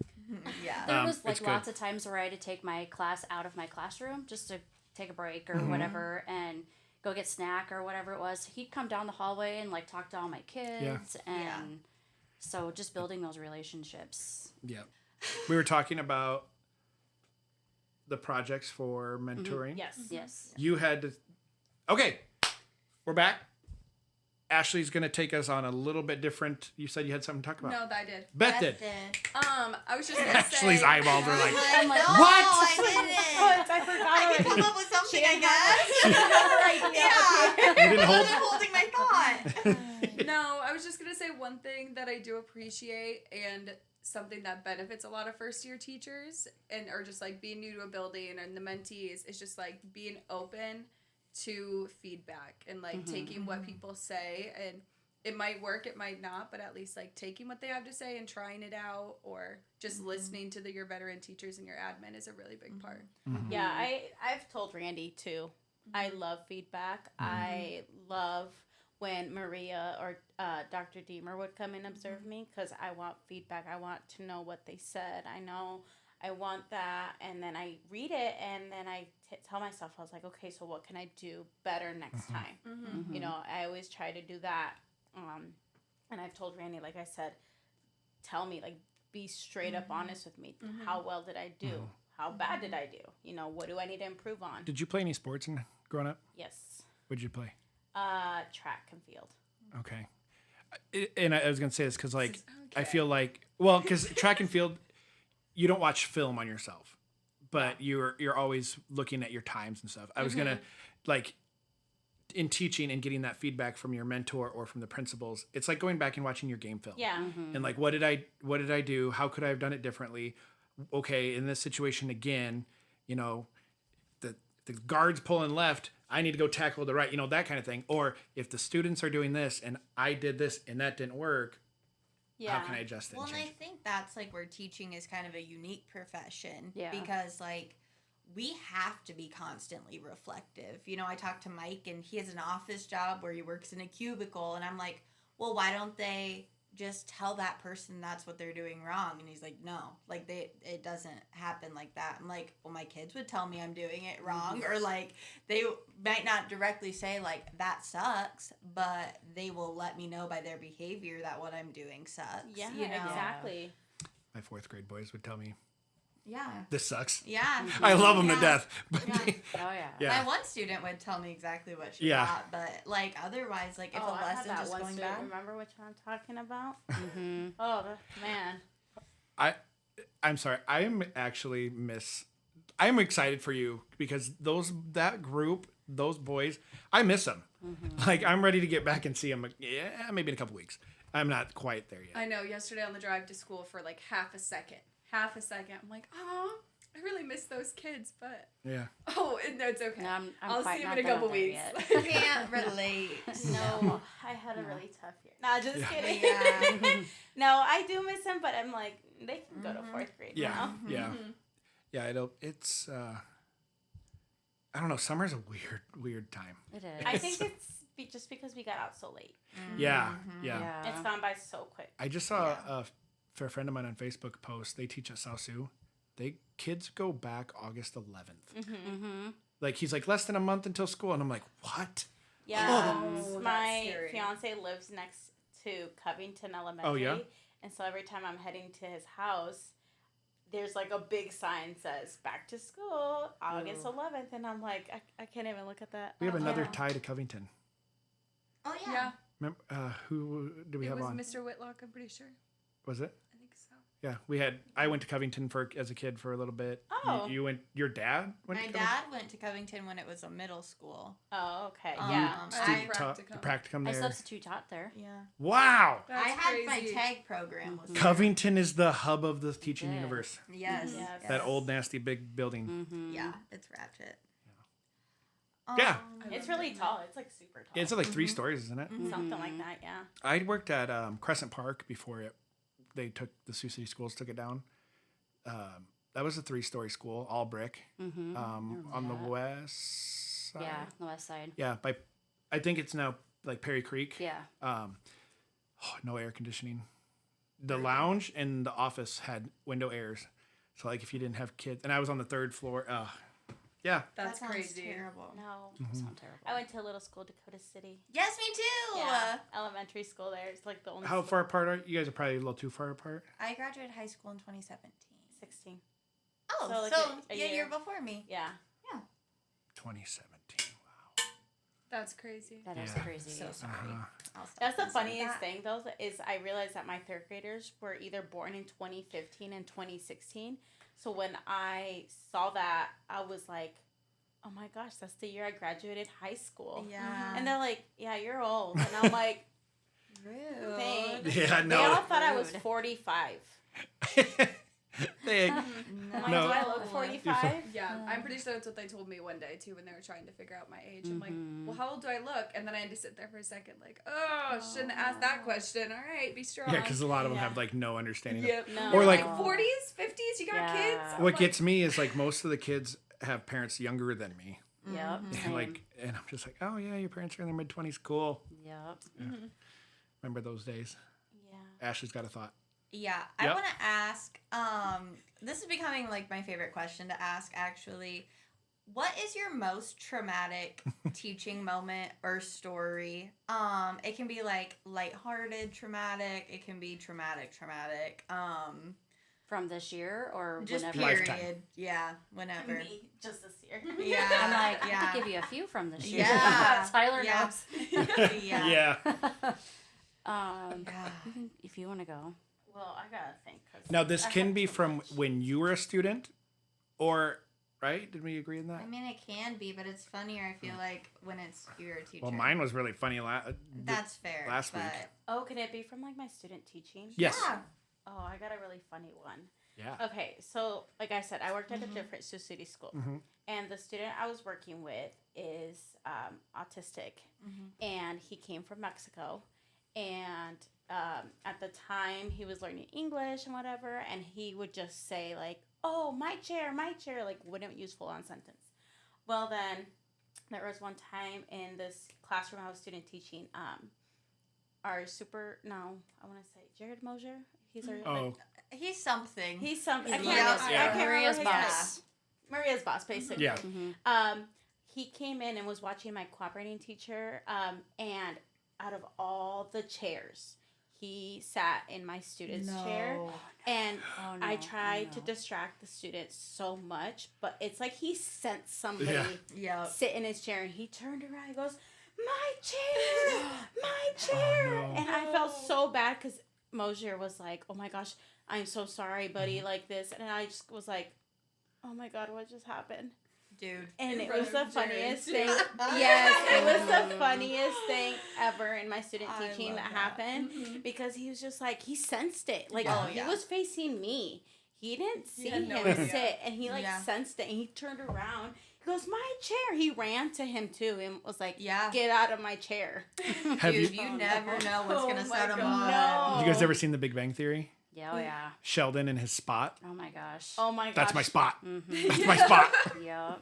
Yeah. There was like it's good. lots of times where I had to take my class out of my classroom just to take a break or whatever and go get snack or whatever it was. He'd come down the hallway and like talk to all my kids and Yeah. so just building those relationships. Yeah. We were talking about the projects for mentoring. yes, Yes. You had to. Okay, we're back. Ashley's going to take us on a little bit different. You said you had something to talk about. No, that I did. Beth did. I was just gonna Ashley's say. eyeballs are like, I'm like, What? No, I didn't. I forgot I can already. come up with something, I guess. you Yeah. didn't I hold. wasn't holding my thought. No, I was just gonna say one thing that I do appreciate and something that benefits a lot of first year teachers and or just like being new to a building and the mentees is just like being open to feedback and like taking what people say, and it might work, it might not, but at least like taking what they have to say and trying it out, or just listening to your veteran teachers and your admin is a really big part. Yeah, I've told Randy too. I love feedback. I love when Maria or Dr. Deemer would come and observe me because I want feedback. I want to know what they said. I want that, and then I read it, and then I tell myself, I was like, okay, so what can I do better next time? You know, I always try to do that. And I've told Randy, like I said, tell me, like, be straight up honest with me. How well did I do? How bad did I do? You know, what do I need to improve on? Did you play any sports growing up? Yes. What'd you play? Track and field. Okay. And I was going to say this because, like, I feel like, well, because track and field, you don't watch film on yourself, but you're always looking at your times and stuff. I was going to, like, in teaching and getting that feedback from your mentor or from the principals, it's like going back and watching your game film. Yeah. And like, what did I do? How could I have done it differently? Okay, in this situation again, you know, the guard's pulling left, I need to go tackle the right, that kind of thing. Or if the students are doing this and I did this and that didn't work, Yeah. how can I adjust it Well, and and I change it? think that's like where teaching is kind of a unique profession. Yeah. Because like we have to be constantly reflective. I talked to Mike and he has an office job where he works in a cubicle and I'm like, well, why don't they just tell that person that's what they're doing wrong? And he's like, no, like it doesn't happen like that. I'm like, well, my kids would tell me I'm doing it wrong, or like they might not directly say like that sucks, but they will let me know by their behavior that what I'm doing sucks. Yeah, Exactly. exactly. My 4th grade boys would tell me, Yeah. this sucks. Yeah. I love them Yeah. to death. But Yeah. Oh yeah. Yeah. My one student would tell me exactly what she Yeah. thought, but like otherwise, like if a I had lesson that just one going student. bad. Remember which one I'm talking about? Mm-hmm. Oh, man. I'm sorry. I'm excited for you because that group, those boys, I miss them. Like I'm ready to get back and see them. Yeah, maybe in a couple weeks. I'm not quite there yet. I know. Yesterday on the drive to school for like half a second, I'm like, oh, I really miss those kids, but Yeah. no, it's okay. No, I'm I'll quite see him not in a done couple there weeks. yet. Can't relate. No, I had a really tough year. Nah, just Yeah. kidding. Yeah. No, I do miss them, but I'm like, they can go to 4th grade Yeah. now. Yeah. Yeah. It's. I don't know. Summer's a weird time. It is. I think it's just because we got out so late. Yeah. Mm-hmm. Yeah. It's gone by so quick. I just saw a friend of mine on Facebook post. They teach at South Sioux. Kids go back August 11th. Mm-hmm. Like he's like less than a month until school, and I'm like, what? Yeah, Oh, that's my scary. fiance lives next to Covington Elementary. Oh, yeah? And so every time I'm heading to his house, there's like a big sign says "Back to School, August 11th," and I'm like, I can't even look at that. We have another Yeah. tie to Covington. Oh yeah. Yeah, Remember, who do we it have was on? Mr. Whitlock. I'm pretty sure. Was it? I think so. Yeah, I went to Covington as a kid for a little bit. Oh. You went. Your dad went. My to dad went to Covington when it was a middle school. Oh, okay. Um, Yeah. Covington? I- Practicum I there. substitute taught there. Yeah. Wow. That's I had crazy. my tag program. Was Covington is the hub of the teaching Yeah. universe. Yes. Yes. yes. That old nasty big building. Mm-hmm. Yeah, it's ratchet. Yeah. It's really tall. It's like super tall. It's like 3 stories, isn't it? Something like that, yeah. I worked at Crescent Park before they took the Sioux City schools took it down. That was a 3-story school, all brick, Mm-hmm. on the west side. Yeah, the west side. Yeah, I think it's now like Perry Creek. Yeah. No air conditioning. The lounge and the office had window airs, so like if you didn't have kids, and I was on the 3rd floor. Yeah. That's that sounds crazy. terrible. No. Sound terrible. I went to a little school, Dakota City. Yes, me too. Yeah. Elementary school there. It's like the only How school. far apart are you guys? Are probably a little too far apart. I graduated high school in 2017. 16. Oh, So, like, a year year. before me. Yeah. 2017. Wow. That's crazy. That is Yeah. crazy. So sorry. I'll stop That's the messing with funniest that. thing, though, is I realized that my 3rd graders were either born in 2015 and 2016. So when I saw that, I was like, oh my gosh, that's the year I graduated high school. Yeah. And they're like, yeah, you're old. And I'm like, Rude. thanks. Yeah, They all no. thought I was Rude. 45. They- I'm like, No. do I look 45? Yeah, I'm pretty sure that's what they told me one day too when they were trying to figure out my age. I'm like, Mhm. well, how old do I look? And then I had to sit there for a second, like, oh, shouldn't have asked that question. All right, be strong. yeah, because a lot of them Yeah. have like no understanding. of Yep. No. Or, Or like- like 40s, 50s, you got Yeah. kids. I'm What like, gets me is like most of the kids have parents younger than me. Yep. And Same. and I'm just like, oh yeah, your parents are in their mid-20s. Cool. Yep. Remember those days? Yeah. Ashley's got a thought. Yeah, I Yep. want to ask. This is becoming like my favorite question to ask. Actually, what is your most traumatic teaching moment or story? It can be like lighthearted traumatic. It can be traumatic. From this year or Just whenever. period. Lifetime. Yeah, whenever. Me, just this year. Yeah. I'm like, I yeah. could give you a few from this year. Yeah. Tyler Yeah. knows. yeah. Yeah. Um, Yeah. you can, if you want to go. Well, I gotta think. 'Cause Now this I can have be so from much. when you were a student, or right? Did we agree on that? I mean, it can be, but it's funnier. I feel like when it's you're a teacher. Well, mine was really funny. That's fair. last but week. Oh, can it be from like my student teaching? Yes. Yeah. Oh, I got a really funny one. Yeah. Okay, so like I said, I worked at a different Sioux City school, and the student I was working with is autistic, and he came from Mexico, and at the time he was learning English and whatever, and he would just say like, "Oh, my chair," like wouldn't use full on sentence. Well, then there was one time in this classroom I was student teaching. Our super I want to say Jared Mosier. He's our like, He's something. he's something. I can't, Yeah. I Yeah. can't Maria's remember his boss. name. Maria's boss, basically. Yeah. He came in and was watching my cooperating teacher, and out of all the chairs, he sat in my student's chair, and Oh, no. I tried to Oh, no. distract the student so much, but it's like he sensed somebody Yeah. sit in his chair, and he turned around and goes, "My chair, my chair," no. and I felt so bad because Mosier was like, "Oh my gosh, I'm so sorry, buddy," like this, and I just was like, "Oh my god, what just happened?" Dude. And In it front was the of Jared, funniest too. thing. Yes, it was the funniest thing ever in my student I teaching love that that. happened because he was just like, he sensed it. Like, Yeah. Oh, he yeah. was facing me. He didn't see had no him idea. sit, and he like Yeah. sensed it, and he turned around. He goes, "My chair." He ran to him too and was like, Yeah. "Get out of my chair." Have Dude, you, you never know what's Oh gonna my set him God. on. you guys ever seen The Big Bang Theory? Yeah, oh, yeah. Sheldon and his spot. Oh my gosh. Oh my gosh. That's my spot. Mm-hmm. That's my spot. Yep.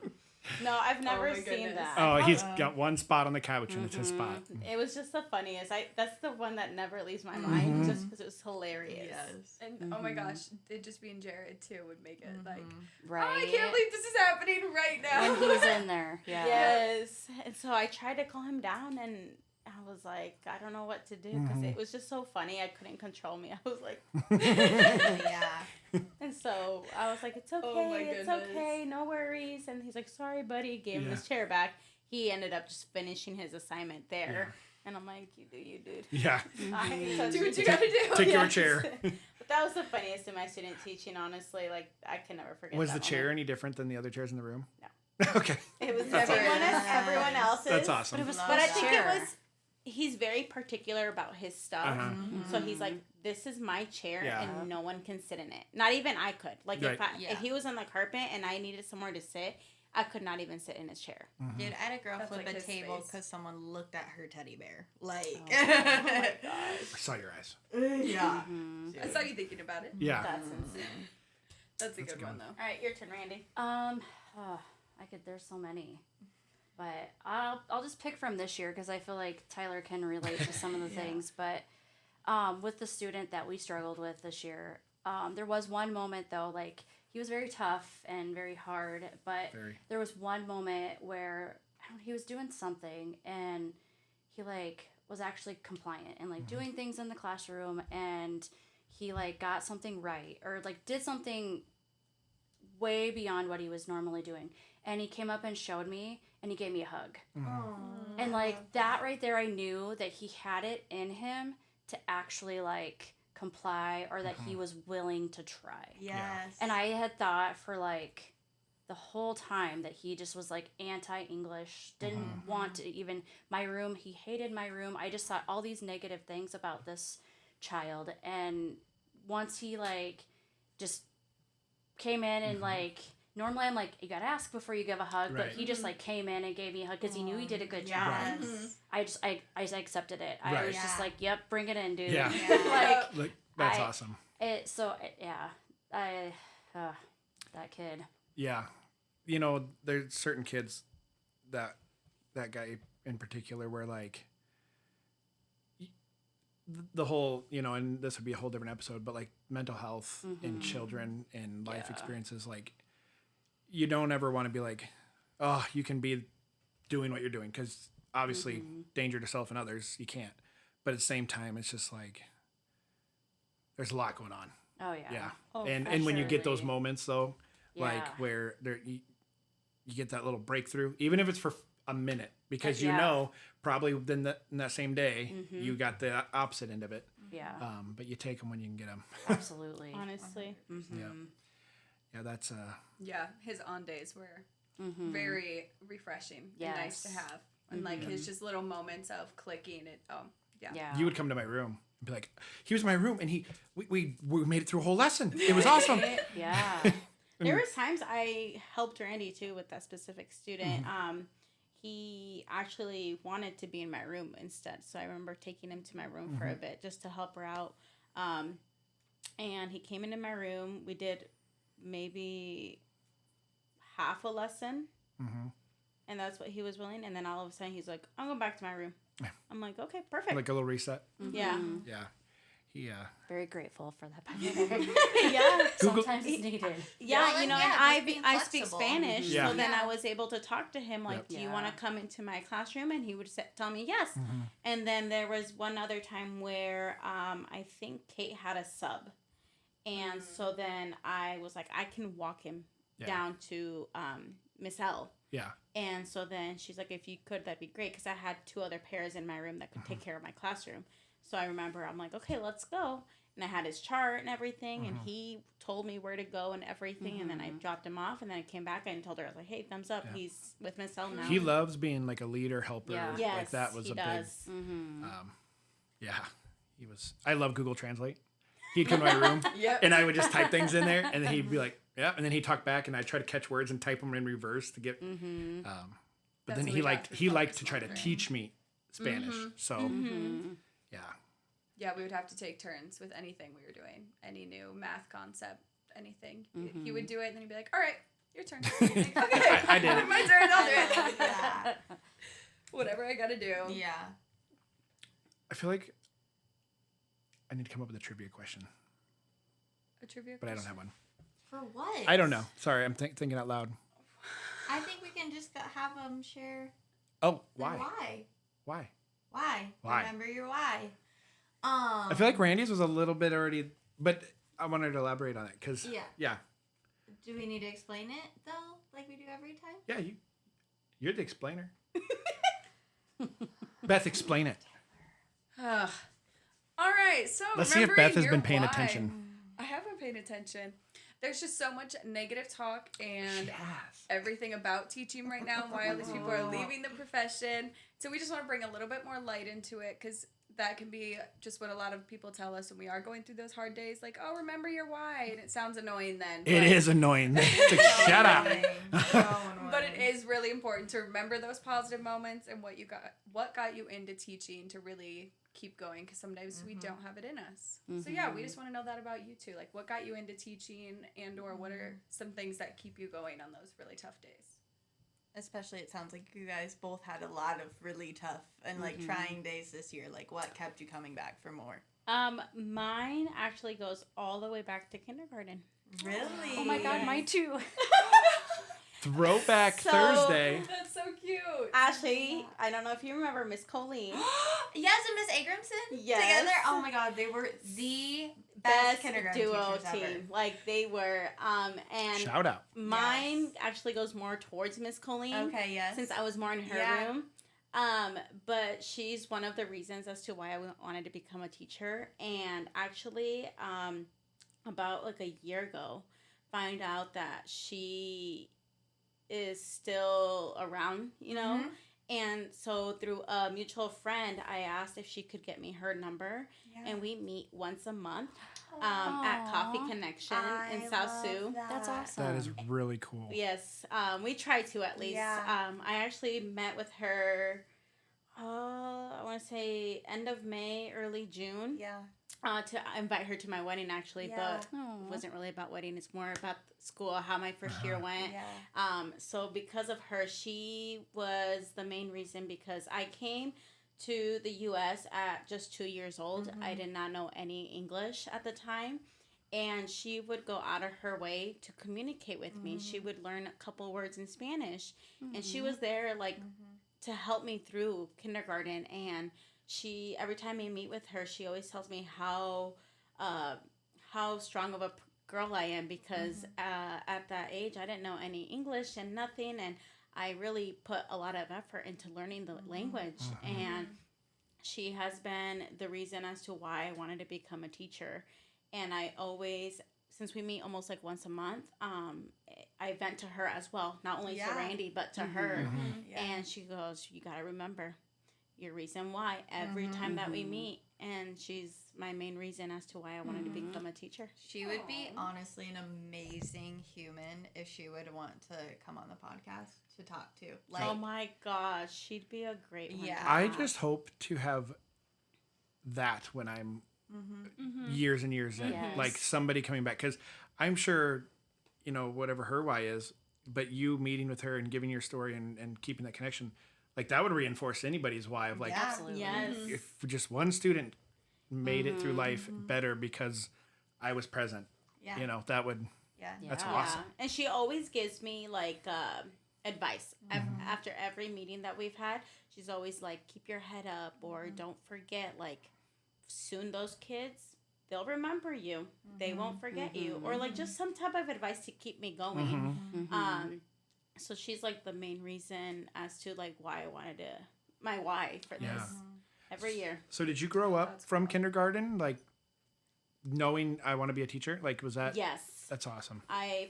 No, I've never my seen goodness. that. Oh, he's got one spot on the couch, and it's his spot. It was just the funniest. That's the one that never leaves my mind, just because it was hilarious. Yes. And oh my gosh, it just being Jared too would make it like, Right. oh, I can't believe this is happening right now. When he's in there. Yeah. Yes. And so I tried to calm him down, and I was like, I don't know what to do because it was just so funny. I couldn't control me. I was like, Yeah. and so I was like, it's okay, Oh my it's goodness. okay, no worries. And he's like, sorry, buddy. Gave him his chair back. He ended up just finishing his assignment there. And I'm like, you do you, dude. Yeah. I touch Do what you it. gotta do. Take your Yes. chair. But that was the funniest in my student teaching, honestly. Like, I can never forget Was that the chair moment. any different than the other chairs in the room? No. Okay. It was That's everyone else's. That's awesome. But it was But But I his think chair. it was, he's very particular about his stuff. Uh-huh. So he's like, this is my chair Yeah. and no one can sit in it. Not even I could. Like, Right. Yeah. if he was on the carpet and I needed somewhere to sit, I could not even sit in his chair. Dude, I had a girl That's flip like a his table space. because someone looked at her teddy bear. Like, Oh my gosh. I saw your eyes. yeah. I saw you thinking about it. Yeah. That's insane. That's a That's good good. one though. All right, your turn, Randy. There's so many. But I'll just pick from this year because I feel like Tyler can relate to some of the things. But with the student that we struggled with this year, there was one moment though, like he was very tough and very hard, but Very. there was one moment where he was doing something and he like was actually compliant and like doing things in the classroom, and he like got something right or like did something way beyond what he was normally doing, and he came up and showed me and he gave me a hug. And like that right there, I knew that he had it in him to actually like comply, or that he was willing to try. Yes. And I had thought for like the whole time that he just was like anti-English, didn't want to even my room. He hated my room. I just thought all these negative things about this child. And once he like just came in and like, normally I'm like, you gotta ask before you give a hug, but Right. he just like came in and gave me a hug because he knew he did a good job. Yes. I just accepted it. I Right. was just Yeah. like, yep, bring it in, dude. Yeah. Like Like, that's I- awesome. that kid. Yeah. There's certain kids that guy in particular where like the whole, and this would be a whole different episode, but like mental health in children and life experiences, like you don't ever want to be like, oh, you can be doing what you're doing, because obviously danger to self and others, you can't. But at the same time, it's just like there's a lot going on. Oh yeah. Yeah. Oh, and for when you get those surely. moments though, like Yeah. where you get that little breakthrough, even if it's for a minute, because Yeah. probably then in that same day you got the opposite end of it. Yeah. But you take them when you can get them. Absolutely. Honestly. Yeah, that's Yeah, his on days were very refreshing and nice to Yes. have. And like his just little moments of clicking it. Oh, yeah. Yeah. you would come to my room and be like, he was in my room, and we made it through a whole lesson. It was awesome. Yeah. There was times I helped Randy too with that specific student. He actually wanted to be in my room instead, so I remember taking him to my room for a bit just to help her out. And he came into my room. We did maybe half a lesson, and that's what he was willing. And then all of a sudden, he's like, "I'm going back to my room." I'm like, "Okay, perfect." Like a little reset. Yeah, Yeah. He Very grateful for that. By the way. yeah. Sometimes it's needed. Yeah, Well, you know, yeah, and just being I speak flexible. Spanish, Yeah. so then Yeah. I was able to talk to him like, Yep. "Do you want to come into my classroom?" And he would tell me yes. And then there was one other time where I think Kate had a sub, and so then I was like, I can walk him down to Miss L. Yeah. And so then she's like, if you could, that'd be great, because I had 2 other pairs in my room that could take care of my classroom. So I remember I'm like, okay, let's go. And I had his chart and everything, and he told me where to go and everything, and then I dropped him off, and then I came back and told her, I was like, hey, thumbs up, he's with Miss L now. He loves being like a leader, helper. Yeah. Yes, Like that was he a does. big. Yeah. He was. I love Google Translate. He'd come to my room, and I would just type things in there, and then he'd be like, "Yeah," and then he'd talk back, and I'd try to catch words and type them in reverse to get. But That's then what he we got liked through he liked focus to try to monitoring. teach me Spanish. So yeah. Yeah, we would have to take turns with anything we were doing, any new math concept, anything. He would do it, and then he'd be like, "All right, your turn." Like, okay, I did it. my turn. I'll do I it. love that. Whatever I gotta do. Yeah. I feel like I need to come up with a trivia question, A trivia but I don't question? have one. For what? I don't know. Sorry, I'm thinking out loud. I think we can just have them share Oh, their why? why. Why? Why? Why? Remember your why. I feel like Randy's was a little bit already, but I wanted to elaborate on it because Yeah. Do we need to explain it though, like we do every time? yeah, you're the explainer. Beth, explain it. All right, so Let's see if remembering Beth has your been paying why. attention. I have been paying attention. There's just so much negative talk and Yes. everything about teaching right now and why all these people are leaving the profession. So we just want to bring a little bit more light into it, because that can be just what a lot of people tell us when we are going through those hard days. Like, oh, remember your why. And it sounds annoying then. It but- is annoying. It's like, shut up. But it is really important to remember those positive moments and what got you into teaching to really keep going, because sometimes we don't have it in us. So yeah, we just want to know that about you too. Like, what got you into teaching, and or what are some things that keep you going on those really tough days? Especially, it sounds like you guys both had a lot of really tough and like trying days this year. Like, what kept you coming back for more? Mine actually goes all the way back to kindergarten. Really? Oh my God, mine too. Throwback So- Thursday. That's so cute. Ashley, I don't know if you remember Miss Colleen. Yes, and Miss Agramson Yes. together. Oh my God, they were the best kindergarten duo teachers team. ever. Like they were. And Shout out. mine actually goes more towards Miss Colleen. Okay, yes. Since I was more in her Yeah. room. But she's one of the reasons as to why I wanted to become a teacher. And actually, about like a year ago, find out that she is still around, you know? Mhm. And so through a mutual friend, I asked if she could get me her number. Yeah. And we meet once a month at Coffee Aw. Connection in I South love Sioux. That's awesome. That is really cool. Yes, we try to at least. Yeah. I actually met with her, I want to say end of May, early June, Yeah. to invite her to my wedding actually, Yeah. but it wasn't really about wedding. It's more about school, how my first year went. Yeah. So because of her, she was the main reason, because I came to the U.S. at just 2 years old. I did not know any English at the time. And she would go out of her way to communicate with me. She would learn a couple words in Spanish. And she was there, like, to help me through kindergarten. And she, every time I meet with her, she always tells me how strong of a girl I am, because at that age, I didn't know any English and nothing. And I really put a lot of effort into learning the language. And she has been the reason as to why I wanted to become a teacher. And I always, since we meet almost like once a month, I vent to her as well, not only to Yeah. Randy, but to her. Yeah. And she goes, you got to remember, your reason why every time that we meet. And she's my main reason as to why I wanted to become a teacher. She would be honestly an amazing human if she would want to come on the podcast to talk to. Like, Oh my gosh, she'd be a great one. Yeah. I just hope to have that when I'm years and years in, Yes. like somebody coming back, because I'm sure, you know, whatever her why is, but you meeting with her and giving your story and keeping that connection, like that would reinforce anybody's why of like, Yeah. Absolutely. Yes. if just one student made it through life better because I was present, yeah. you know, that would, Yeah. that's Yeah. awesome. And she always gives me like advice after every meeting that we've had. She's always like, keep your head up, or don't forget, like soon those kids, they'll remember you. They won't forget you, or like just some type of advice to keep me going. So she's like the main reason as to like why I wanted to, my why for this Yeah. every year. So did you grow up from kindergarten, like knowing I want to be a teacher? Like, was that, Yes. that's awesome.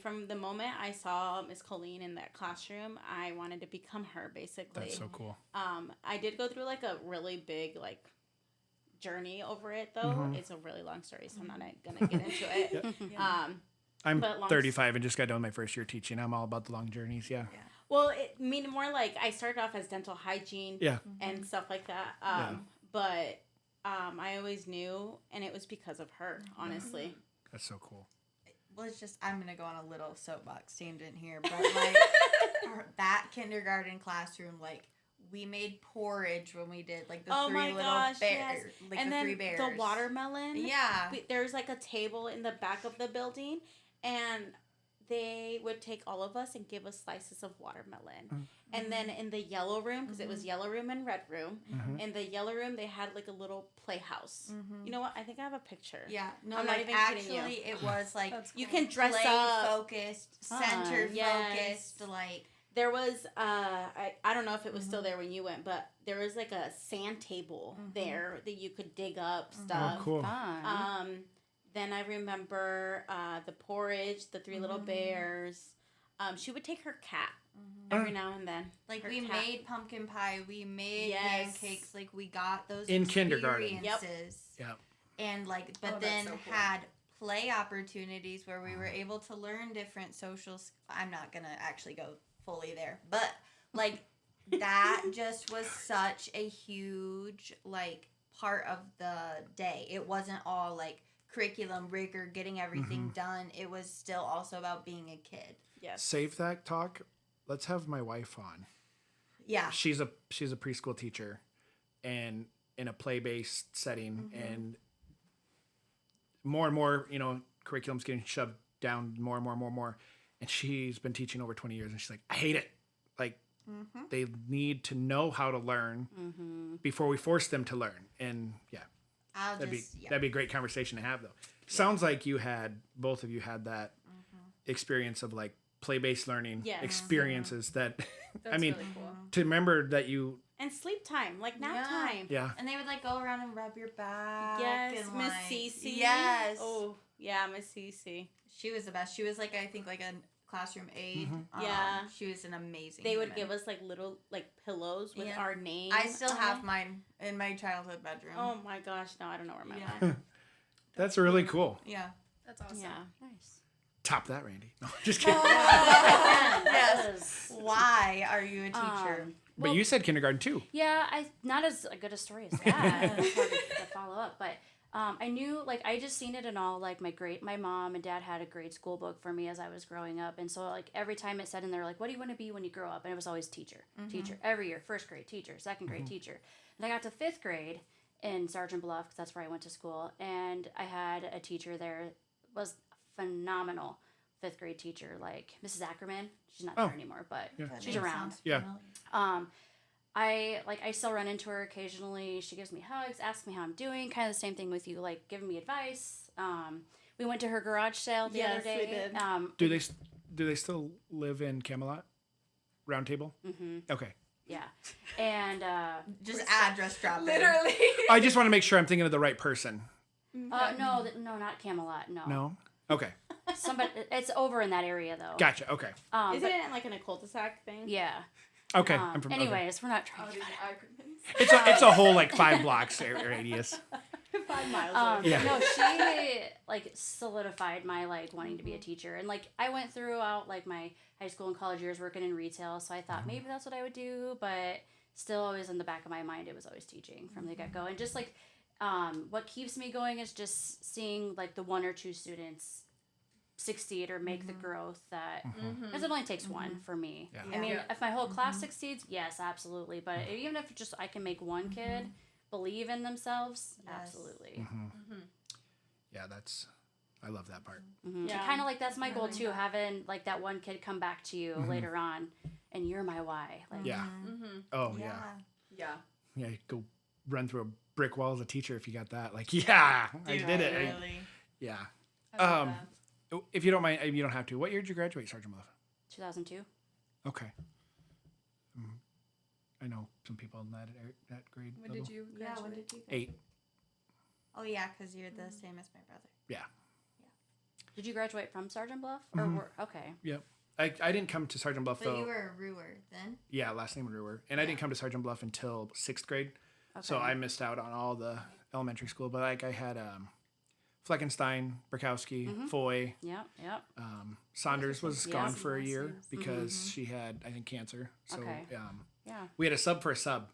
From the moment I saw Miss Colleen in that classroom, I wanted to become her, basically. That's so cool. I did go through like a really big like journey over it, though. It's a really long story, so I'm not gonna get into it. I'm But long- 35 and just got done with my first year teaching. I'm all about the long journeys. Yeah. Well, it mean more like I started off as dental hygiene Yeah. and stuff like that. But I always knew, and it was because of her, honestly. That's so cool. Well, it's just, I'm going to go on a little soapbox tangent here, but like that kindergarten classroom, like we made porridge when we did like the Oh three my little gosh, bears, yes. like And the then three bears. the watermelon. Yeah. There's like a table in the back of the building, and they would take all of us and give us slices of watermelon. And then in the yellow room, because it was yellow room and red room, in the yellow room they had like a little playhouse. You know what? I think I have a picture. Yeah, no, I'm not like even kidding you. actually, it was like You can dress play up. focused, center Yes. focused, like There was I don't know if it was still there when you went, but there was like a sand table there that you could dig up stuff. Oh, cool. Fun. Then I remember the porridge, the three little bears. She would take her cat every now and then. like Her we cat. made pumpkin pie, we made Yes. pancakes, like we got those In kindergarten. experiences. Yeah. And like, but Oh, then that's so cool. had play opportunities where we were able to learn different social. I'm not gonna actually go fully there, but like that just was such a huge like part of the day. It wasn't all like curriculum rigor, getting everything done. It was still also about being a kid. Yes. Save that talk. Let's have my wife on. Yeah. She's a preschool teacher, and in a play based setting, and more, you know, curriculum's getting shoved down more and more. And she's been teaching over 20 years, and she's like, I hate it. Like, they need to know how to learn before we force them to learn. And yeah, I'll that'd just be a great conversation to have, though. Sounds like both of you had that experience of like play-based learning Yes. experiences that, That's I mean, really cool. to remember that you, And sleep time, like nap Yeah. time. yeah, And they would like go around and rub your back. Yes, and, Miss like, Cece. Yes. Oh, yeah, Miss Cece. She was the best. She was like, I think like a classroom aide. Yeah. She was an amazing. They would human. give us like little like pillows with Yeah. our name. I still on have it. mine in my childhood bedroom. Oh my gosh, no, I don't know where mine Yeah. went. that's really cool. Yeah. That's awesome. Yeah. Nice. Top that, Randy. No, just kidding. Yes. Why are you a teacher? But you said kindergarten too. Yeah, not as good a story as that. It's hard to follow up, but I knew, like, I just seen it in all, like, my mom and dad had a grade school book for me as I was growing up, and so, like, every time it said in there, like, what do you want to be when you grow up? And it was always teacher, every year, first grade teacher, second grade teacher. And I got to fifth grade in Sergeant Bluff, because that's where I went to school, and I had a teacher there, was phenomenal fifth grade teacher, like Mrs. Ackerman. She's not there anymore, but she's around. Yeah. I still run into her occasionally. She gives me hugs, asks me how I'm doing, kind of the same thing with you, like giving me advice. We went to her garage sale the other Yes, day. we did. Do they still live in Camelot? Round Table? Mm-hmm. Okay. Yeah, and Just address dropping. Literally. I just want to make sure I'm thinking of the right person. no, not Camelot. No, No? Okay. Somebody. It's over in that area though. Gotcha. Okay. Isn't it like in a cul-de-sac thing? Yeah. Okay, I'm from. Okay. Anyways, we're not trying Oh, to these get acronyms. It's a whole like 5 blocks radius. 5 miles. Yeah. No, she like solidified my like wanting to be a teacher, and like I went throughout like my high school and college years working in retail, so I thought maybe that's what I would do, but still always in the back of my mind it was always teaching from the get-go. And just like what keeps me going is just seeing like the 1 or 2 students succeed or make the growth that because it only takes one for me. Yeah. I mean, Yeah. if my whole class succeeds, yes, absolutely, but even if just I can make one kid believe in themselves, Yes. absolutely. Yeah, I love that part. Yeah. Kind of like that's my goal too, having like that one kid come back to you later on and you're my why. Like Yeah. Oh yeah. Yeah. Yeah. You go run through a brick wall as a teacher if you got that. Like, yeah, I did it. Really. Yeah. I love that. If you don't mind, you don't have to. What year did you graduate, Sergeant Bluff? 2002. Okay. I know some people in that grade. When level. did you Yeah, graduate? when did you? 8. Oh yeah, because you're the same as my brother. Yeah. Did you graduate from Sergeant Bluff or okay? Yep. I didn't come to Sergeant Bluff But though. you were a Ruer then. Yeah, last name Brewer. And I didn't come to Sergeant Bluff until 6th grade. So Okay. I missed out on all the elementary school. But like I had Fleckenstein, Burkowski, Foy. Yep. Saunders was Yeah. gone for a year because she had, I think, cancer. So Okay. Yeah. we had a sub for a sub.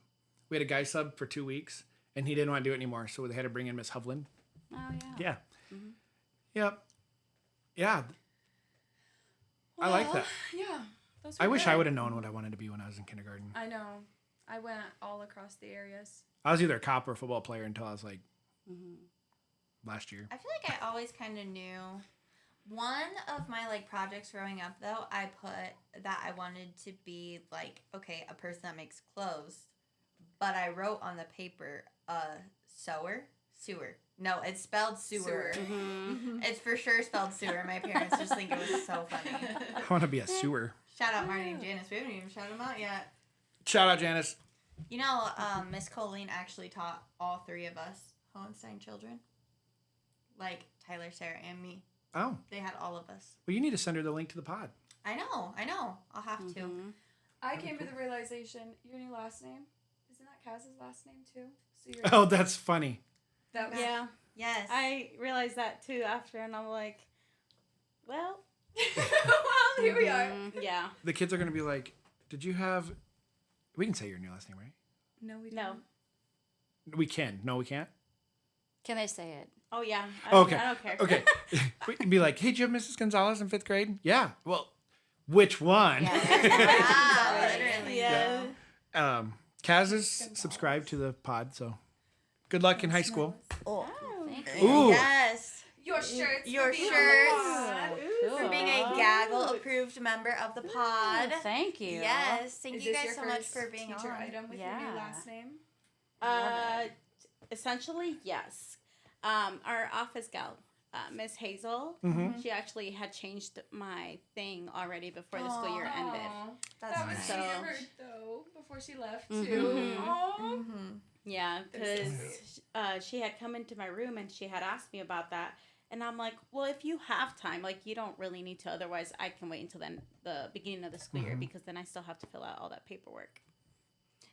We had a guy sub for 2 weeks, and he didn't want to do it anymore. So they had to bring in Miss Hovland. Oh yeah. Yeah. Yep. Yeah. I like that. Yeah. Those I were wish good. I would have known what I wanted to be when I was in kindergarten. I know. I went all across the areas. I was either a cop or a football player until I was like last year. I feel like I always kind of knew. One of my like projects growing up though, I put that I wanted to be like, okay, a person that makes clothes, but I wrote on the paper sewer. No, it's spelled sewer. It's for sure spelled sewer. My parents just think it was so funny. I want to be a sewer. Shout out Marty and Janice. We haven't even shouted them out yet. Shout out Janice. You know, Miss Colleen actually taught all 3 of us Hohenstein children. Like Tyler, Sarah, and me. Oh, They had all of us. well, you need to send her the link to the pod. I know. I'll have to. I came to the realization your new last name isn't that Kaz's last name too? So you're Oh, that's funny. that was Yeah. Yes. I realized that too after, and I'm like, well, well, here we are. yeah. The kids are going to be like, did you have... We can say your new last name, right? No, we No. don't. We can. No, we can't? Can I say it? Oh yeah. Okay. I don't care. Okay. We can be like, hey, did you have Mrs. Gonzalez in 5th grade? Yeah. Well, which one? Yeah, literally. Yeah. Kaz is subscribed to the pod, so good luck in high school. Oh, thank you. Ooh. Yes. Your shirts. Your for being on shirts. the pod. Cool. For being a Gaggle approved member of the pod. Thank you. Yes. Thank Is you this guys your so much first for being teacher on. item with your Yeah. new last name? Essentially, yes. Our office gal, Miss Hazel, she actually had changed my thing already before the school year ended. Aw, That's that was nice. she So- ever though before she left too. Aw. Yeah, That's so because she had come into my room and she had asked me about that. And I'm like, well, if you have time, like, you don't really need to. Otherwise, I can wait until then, the beginning of the school year, because then I still have to fill out all that paperwork.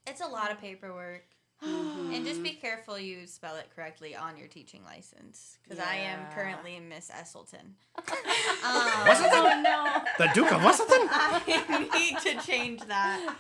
It's a lot of paperwork. And just be careful you spell it correctly on your teaching license. Because I am Yeah. currently Miss Esselton. Oh no. The Duke of Wesselton? I need to change that.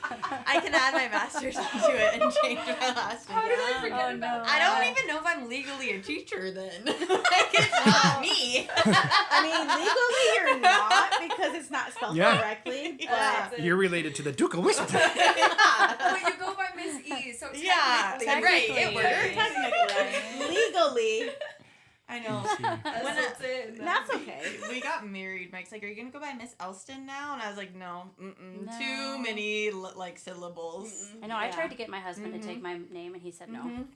I can add my master's into it and change my last name. How did I forget Oh, about no. I don't even know if I'm legally a teacher then. Like, it's not me. I mean, legally, you're not because it's not spelled Yeah. correctly. Yeah. But You're related to the Duke of Wesselton. But you go by Miss E, so Yeah, technically, right, it technically, works. technically, legally, I know. Esselton. that's okay. We got married. Mike's like, "Are you gonna go by Miss Elston now?" And I was like, "No, No. too many like syllables." I know. I Yeah. tried to get my husband to take my name, and he said no. Mhm.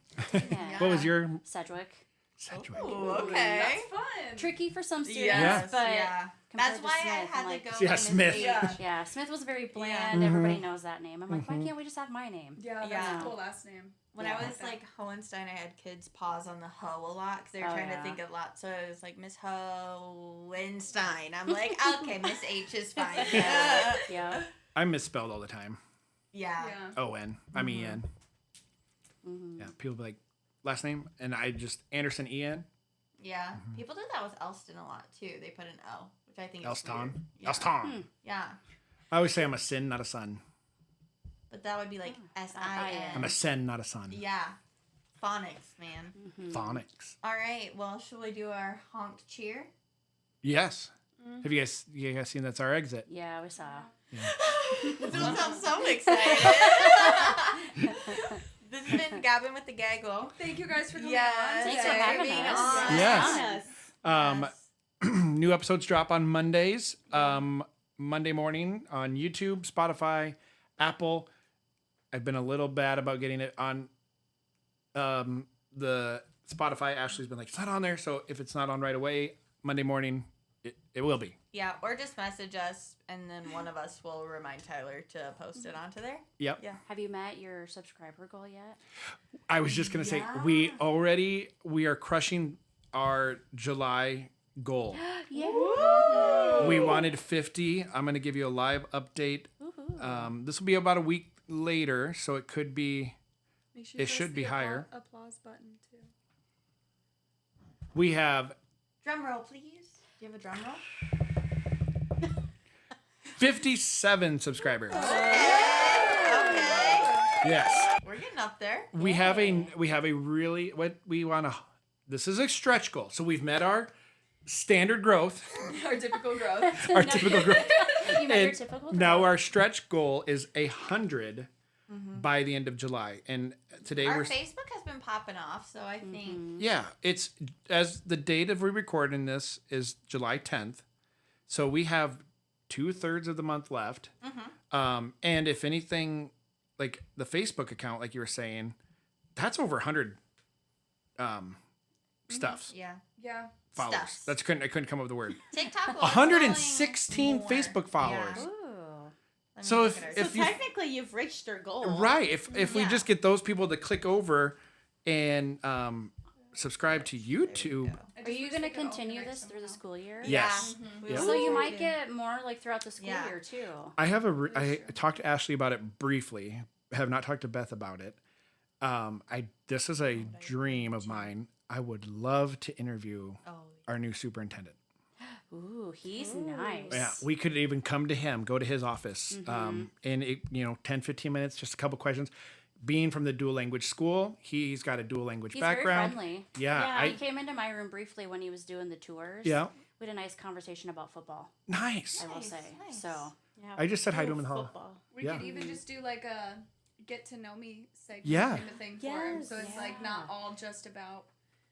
Yeah. What was your... Sedgwick. Sedgwick. Ooh, okay. That's fun. Tricky for some students, Yes, but yeah. compared That's to why I Smith, had I'm to like, go. Yeah, by Miss Smith. H. Yeah. Yeah, Smith was very bland. Everybody knows that name. I'm like, why can't we just have my name? Yeah, that's Yeah. a cool last name. When Yeah. I was like Hohenstein, I had kids pause on the ho a lot because they were Oh, trying yeah. to think a lot. So I was like Miss Hohenstein. I'm like, okay, Miss H is fine. Yeah. I misspelled all the time. Yeah. Yeah. I'm Ian. Yeah, people be like, last name, and I just Anderson Ian. Yeah. People do that with Elston a lot too. They put an O, which I think is Elston. weird. Yeah. Elston. Yeah. I always say I'm a sin, not a son. But that would be like S-I-N. I'm a sen, not a son. Yeah. Phonics, man. Phonics. All right. Well, shall we do our honk cheer? Yes. Have you guys seen that's our exit? Yeah, we saw. This sounds so excited. This has been Gavin with the Gaggle. Thank you guys for coming Yes. on. Thanks for today. having being us. on. Yes. Yes. New episodes drop on Mondays. Monday morning on YouTube, Spotify, Apple. I've been a little bad about getting it on the Spotify. Ashley's been like, it's not on there. So if it's not on right away, Monday morning, it will be. Yeah, or just message us, and then one of us will remind Tyler to post it onto there. Yep. Yeah. Have you met your subscriber goal yet? I was just going to say, we are crushing our July goal. Yeah. We wanted 50. I'm going to give you a live update. This will be about a week later, so it could be. Make sure It you press should be the higher. Applause button too. We have Drum roll, please. Do you have a drum roll? 57 subscribers. Okay. Yes. We're getting up there. We have a really what we want to. This is a stretch goal. So we've met our standard growth, Our typical growth. our typical growth. You met your And typical now goal? our stretch goal is 100 by the end of July. And today Our we're Facebook has been popping off, so I think yeah, it's as the date of we recording this is July 10th. So we have 2/3 of the month left. And if anything, like the Facebook account, like you were saying, that's over 100 stuffs. yeah. Yeah. Followers. Stuffs. I couldn't come up with the word. TikTok will 116 more. Facebook followers. Yeah. Ooh. Let me So look if- at our So if you- technically, you've reached your goal. Right. If we Yeah. just get those people to click over and subscribe to YouTube. I Are just you wish going to they could open continue it this through the somehow. school year? Yes. We Yeah. will So you too. might get more like throughout the school Yeah. year too. I have I talked to Ashley about it briefly. I have not talked to Beth about it. This is a dream of mine. I would love to interview our new superintendent. Ooh, he's nice. Yeah, we could even come to him, go to his office, in 10, 15 minutes, just a couple questions. Being from the dual language school, he's got a dual language He's background. very friendly. Yeah, he came into my room briefly when he was doing the tours. Yeah. We had a nice conversation about football, Nice. I will say. nice. So, Yeah. I just said hi to him in the hall. Football. We Yeah. could even just do like a get to know me segment Yeah. kind of thing for him. Yes. So it's like not all just about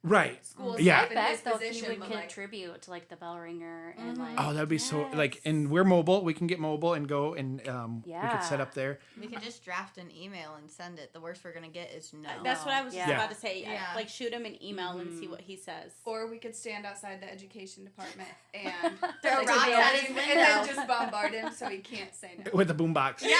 Right. school Yeah. stuff I and his bet though he position, would but like contribute to like the bell ringer and like. Oh, that'd be so like, and we're mobile. We can get mobile and go and we could set Yeah. up there. We could just draft an email and send it. The worst we're gonna get is no. That's what I was just Yeah. about to say. Yeah. Like shoot him an email and see what he says. or we could stand outside the education department and Throw like, rocks build at his him window. and then just bombard him so he can't say no. With the boombox. Serenade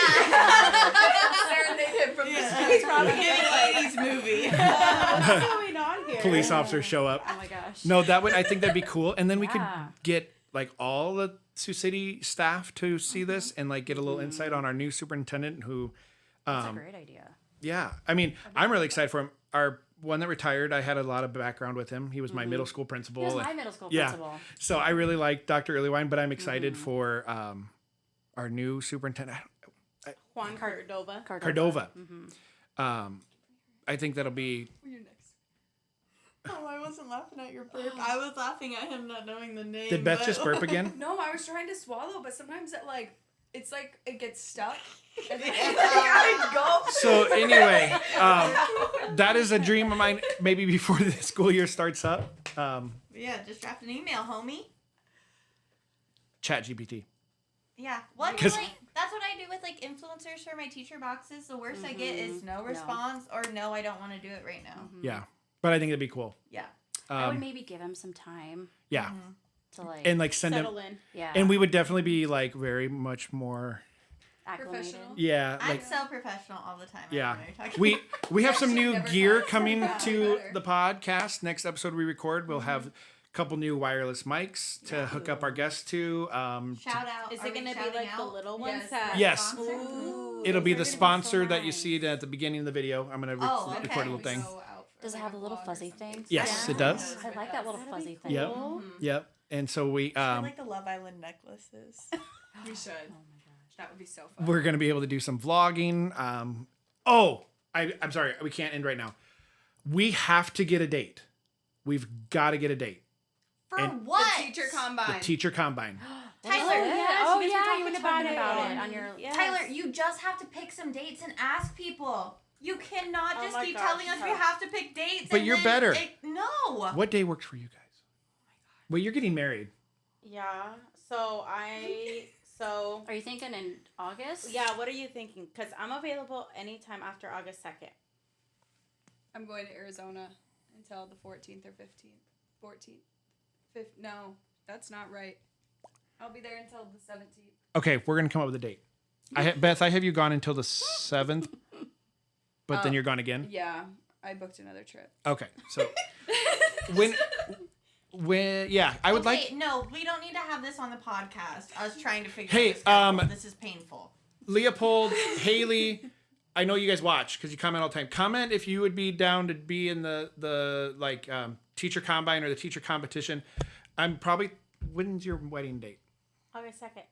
him from the He's probably Giving like, 80s movie. what's going on here? Police officers show up. Oh my gosh. No, I think that'd be cool. And then we could Yeah. get like all the Sioux City staff to see this and like get a little insight on our new superintendent who, That's a great idea. yeah. I mean, I'm really excited for him. Our one that retired, I had a lot of background with him. He was my middle school principal. He was my and- middle school yeah. principal. So I really like Dr. Earlywine, but I'm excited for our new superintendent, Juan Cordova. Cordova. I think that'll be You're next. Oh, I wasn't laughing at your burp. I was laughing at him not knowing the name. Did Beth but- just burp again? No, I was trying to swallow, but sometimes it's like it gets stuck. And then I go. So anyway, that is a dream of mine. Maybe before the school year starts up, Yeah, just draft an email, homie. Chat GPT. Yeah. Well, I mean, 'Cause- like, that's what I do with like influencers for my teacher boxes. The worst I get is no response or no, I don't want to do it right now. Yeah, but I think it'd be cool. Yeah. I would maybe give him some time Yeah, to like and like send them, Settle in. yeah, and we would definitely be like very much more. acclimated. Professional. Yeah, I'm like so professional all the time. I yeah. don't know what you're talking We about. we have some Actually new never gear thought coming about to better. the podcast. Next episode we record, we'll have a couple new wireless mics to hook up our guests to. Shout out. Is Are it we gonna be shouting like the out? little ones Yes. that? Yes. Sponsor? Ooh. It'll be those the are gonna sponsor so that you nice. see at the beginning of the video. I'm gonna Oh, record okay. a little thing. Does it have a little fuzzy thing? Yes, Yeah. it does. I like that little fuzzy thing. Yep. Yep. And so we I like the Love Island necklaces. We should. Oh my gosh. That would be so fun. we're gonna be able to do some vlogging. I'm sorry, we can't end right now. We have to get a date. We've got to get a date. For And- what? The teacher combine. The teacher combine. Tyler, Oh, yes, oh you guys were yeah, you talking were about talking it. about it on your. Yes. Tyler, you just have to pick some dates and ask people. You cannot Oh just my keep gosh, telling us we no. have to pick dates. But and you're then better. No. What day works for you guys? Well, you're getting married. Yeah. So Are you thinking in August? yeah. What are you thinking? Because I'm available anytime after August 2nd. I'm going to Arizona until the 14th or 15th. 14th. No, that's not right. I'll be there until the 17th. Okay, we're gonna come up with a date. Beth, I have you gone until the 7th, but then you're gone again. Yeah, I booked another trip. Okay, so when yeah, I would like No, we don't need to have this on the podcast. I was trying to figure Hey, out the schedule. This is painful. Leopold, Haley. I know you guys watch because you comment all the time. Comment if you would be down to be in the teacher combine or the teacher competition. When's your wedding date? August 2nd.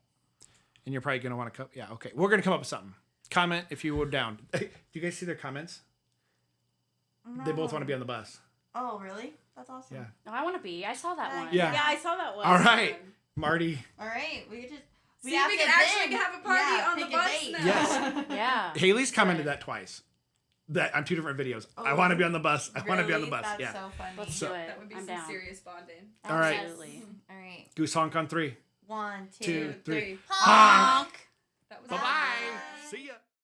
And you're probably gonna want to come. Yeah, okay. We're gonna come up with something. Comment if you were down. Do you guys see their comments? They both want to be on the bus. Oh, really? That's awesome. Yeah. Oh, I want to be. I saw that one. Yeah. Yeah, I saw that one. All right, Marty. All right. We could just. See, we can actually have a party on the pick a bus date. now. Yes. Yeah. Haley's commented that twice. That on 2 different videos. I want to be on the bus. I want to be on the Really? bus. That's yeah. so funny. Let's So- do it. That would be I'm some down. serious bonding. All right. Absolutely. All right. Goose honk on 3. 1, 2, 2, 3. Honk. That was Bye bye. See ya.